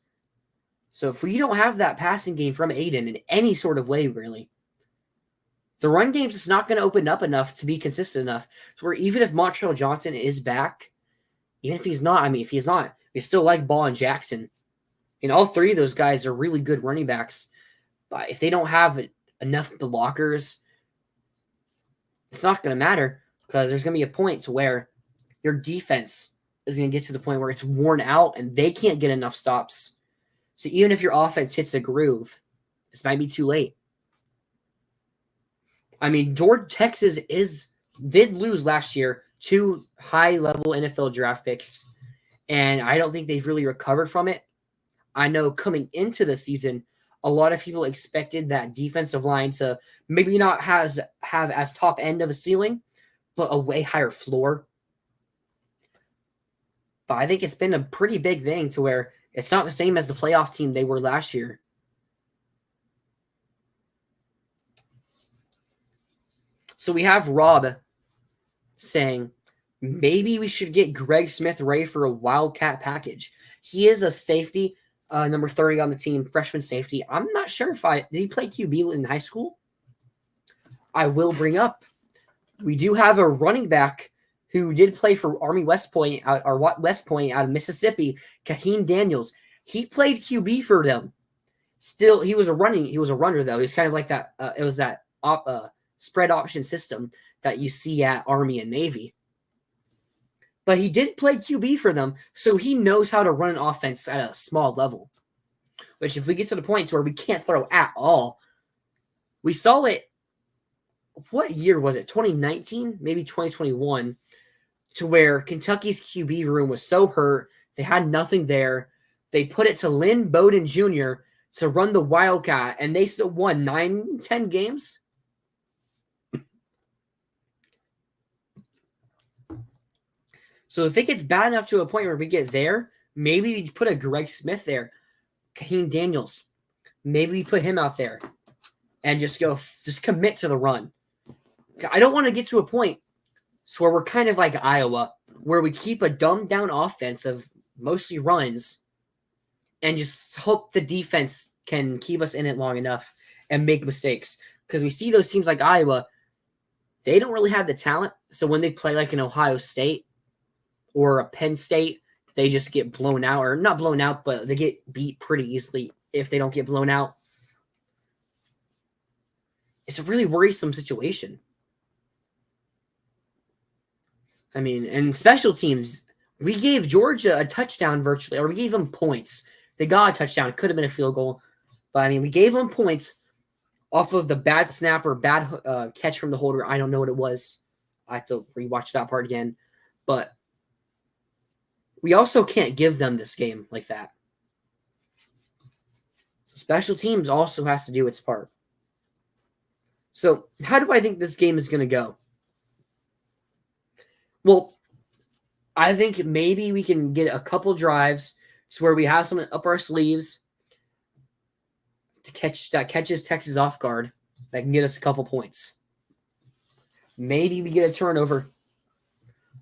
So if we don't have that passing game from Aiden in any sort of way, really, the run game's just not going to open up enough to be consistent enough to where even if Montreal Johnson is back, even if he's not, if he's not, we still like Ball and Jackson. And all 3 of those guys are really good running backs. But if they don't have enough blockers, it's not going to matter because there's going to be a point to where your defense is going to get to the point where it's worn out and they can't get enough stops. So even if your offense hits a groove, this might be too late. Texas did lose last year 2 high-level NFL draft picks, and I don't think they've really recovered from it. I know coming into the season, a lot of people expected that defensive line to maybe not have as top end of a ceiling, but a way higher floor. But I think it's been a pretty big thing to where it's not the same as the playoff team they were last year. So we have Rob saying, maybe we should get Greg Smith-Ray for a Wildcat package. He is a safety, number 30 on the team, freshman safety. I'm not sure did he play QB in high school? I will bring up, we do have a running back who did play for Army West Point out of Mississippi, Kaheen Daniels. He played QB for them. Still, he was a runner though. He was kind of like that. It was that spread option system that you see at Army and Navy. But he did play QB for them, so he knows how to run an offense at a small level. Which, if we get to the point where we can't throw at all, we saw it. What year was it? 2019, maybe 2021. To where Kentucky's QB room was so hurt, they had nothing there. They put it to Lynn Bowden Jr. to run the Wildcat, and they still won 9-10 games. So if it gets bad enough to a point where we get there, Maybe you put a Greg Smith there, Kaheem Daniels. Maybe we put him out there and just commit to the run. I don't want to get to a point where we're kind of like Iowa, where we keep a dumbed down offense of mostly runs and just hope the defense can keep us in it long enough and make mistakes. Because we see those teams like Iowa, they don't really have the talent. So when they play like an Ohio State or a Penn State, they just get blown out, or not blown out, but they get beat pretty easily if they don't get blown out. It's a really worrisome situation. I mean, and special teams, we gave Georgia a touchdown virtually, or we gave them points. They got a touchdown. It could have been a field goal. But, I mean, we gave them points off of the bad snap or bad catch from the holder. I don't know what it was. I have to rewatch that part again. But we also can't give them this game like that. So special teams also has to do its part. So how do I think this game is going to go? Well, I think maybe we can get a couple drives to where we have something up our sleeves to catches Texas off guard that can get us a couple points. Maybe we get a turnover.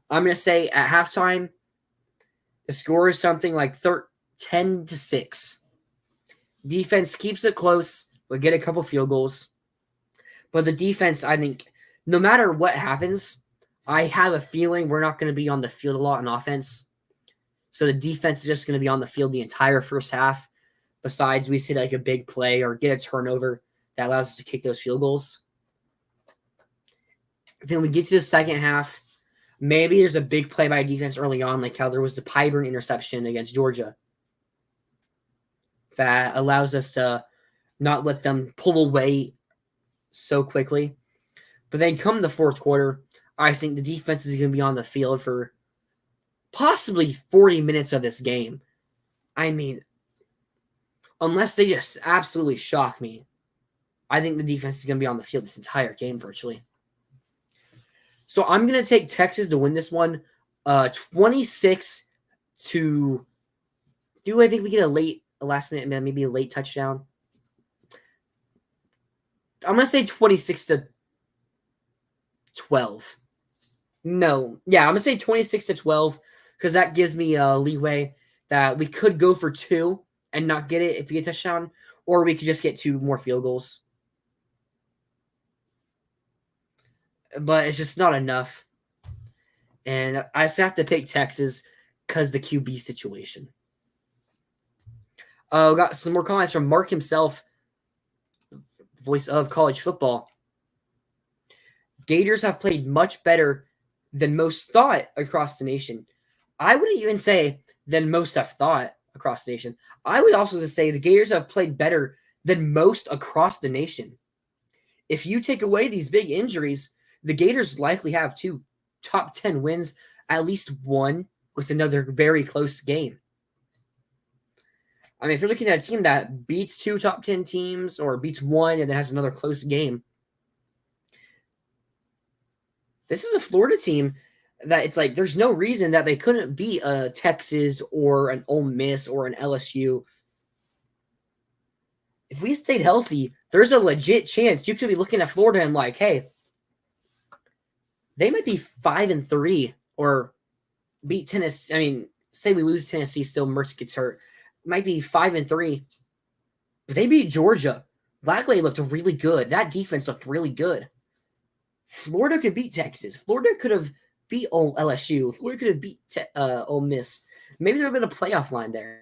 I'm going to say at halftime, the score is something like 10-6. Defense keeps it close. We'll get a couple field goals. But the defense, I think, no matter what happens, I have a feeling we're not going to be on the field a lot on offense. So the defense is just going to be on the field the entire first half. Besides, we see like a big play or get a turnover that allows us to kick those field goals. Then we get to the second half. Maybe there's a big play by defense early on, like how there was the Pyburn interception against Georgia. That allows us to not let them pull away so quickly. But then come the fourth quarter, I think the defense is going to be on the field for possibly 40 minutes of this game. I mean, unless they just absolutely shock me, I think the defense is going to be on the field this entire game virtually. So I'm going to take Texas to win this one 26 to... Do I think we get a last minute, maybe a late touchdown? I'm going to say 26-12. No. Yeah, I'm going to say 26-12 because that gives me a leeway that we could go for 2 and not get it if we get a touchdown, or we could just get 2 more field goals. But it's just not enough. And I just have to pick Texas because the QB situation. We got some more comments from Mark himself, voice of college football. Gators have played much better than most thought across the nation. I wouldn't even say than most have thought across the nation. I would also just say the Gators have played better than most across the nation. If you take away these big injuries, the Gators likely have 2 top 10 wins, at least 1 with another very close game. I mean, if you're looking at a team that beats 2 top 10 teams or beats 1 and then has another close game, this is a Florida team that it's like there's no reason that they couldn't beat a Texas or an Ole Miss or an LSU. If we stayed healthy, there's a legit chance you could be looking at Florida and like, hey, they might be 5-3 or beat Tennessee. I mean, say we lose Tennessee, still Mertz gets hurt. Might be 5-3. But they beat Georgia. Lagway looked really good. That defense looked really good. Florida could beat Texas. Florida could have beat LSU. Florida could have beat Ole Miss. Maybe there would have been a playoff line there.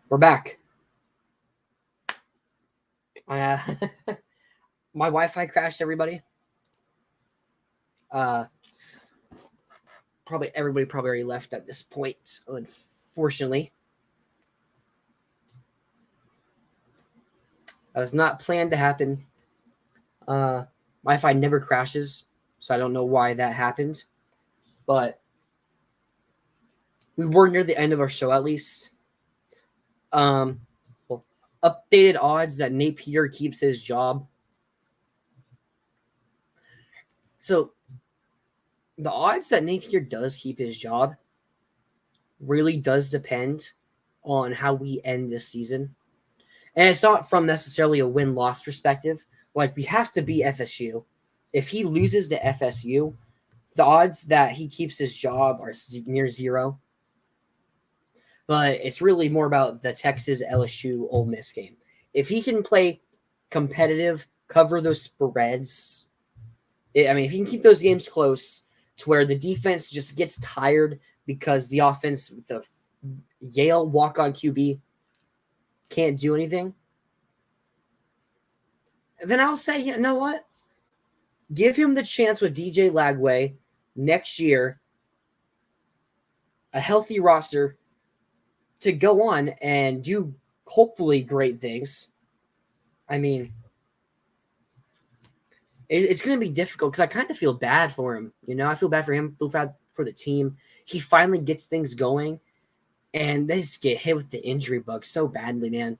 We're back. My Wi-Fi crashed, everybody. Everybody already left at this point, unfortunately. That was not planned to happen. Wi-Fi never crashes, so I don't know why that happened. But we were near the end of our show, at least. Well, updated odds that Nate Peter keeps his job. So the odds that Nate Peter does keep his job really does depend on how we end this season. And it's not from necessarily a win-loss perspective. Like, we have to beat FSU. If he loses to FSU, the odds that he keeps his job are near zero. But it's really more about the Texas LSU Ole Miss game. If he can play competitive, cover those spreads, if he can keep those games close to where the defense just gets tired because the offense, the Yale walk-on QB, can't do anything, then I'll say, you know what? Give him the chance with DJ Lagway next year, a healthy roster, to go on and do hopefully great things. I mean, it's going to be difficult because I kind of feel bad for him. I feel bad for him, feel bad for the team. He finally gets things going, and they just get hit with the injury bug so badly, man.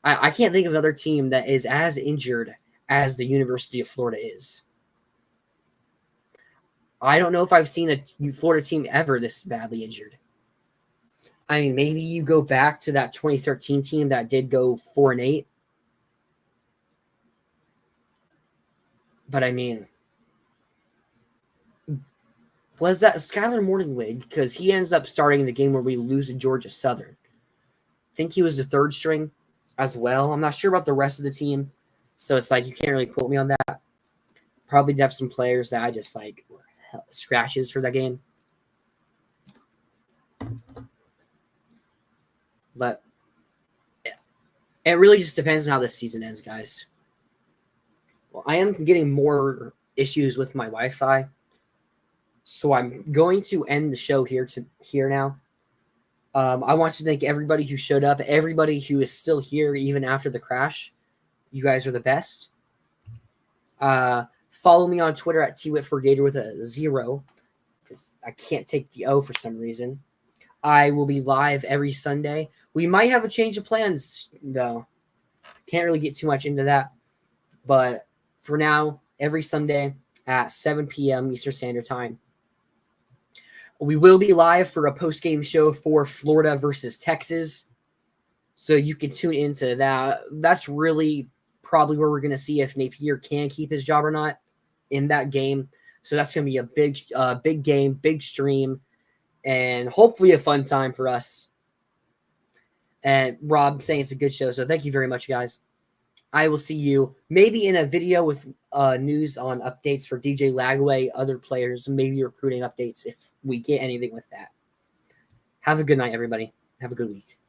I can't think of another team that is as injured as the University of Florida is. I don't know if I've seen a Florida team ever this badly injured. I mean, maybe you go back to that 2013 team that did go 4-8. But I mean, was that Skylar Morningwig? Because he ends up starting the game where we lose to Georgia Southern. I think he was the third string as well. I'm not sure about the rest of the team. So it's like, you can't really quote me on that. Probably have some players that I just like scratches for that game. But it really just depends on how this season ends, guys. Well, I am getting more issues with my Wi-Fi, so I'm going to end the show here now. I want to thank everybody who showed up, everybody who is still here even after the crash. You guys are the best. Follow me on Twitter at twhitforgator with a 0, because I can't take the O for some reason. I will be live every Sunday. We might have a change of plans, though. Can't really get too much into that. But for now, every Sunday at 7 p.m. Eastern Standard Time. We will be live for a post-game show for Florida versus Texas. So you can tune into that. That's really probably where we're going to see if Napier can keep his job or not in that game. So that's going to be a big game, big stream, and hopefully a fun time for us. And Rob saying it's a good show. So thank you very much, guys. I will see you maybe in a video with news on updates for DJ Lagway, other players, maybe recruiting updates if we get anything with that. Have a good night, everybody. Have a good week.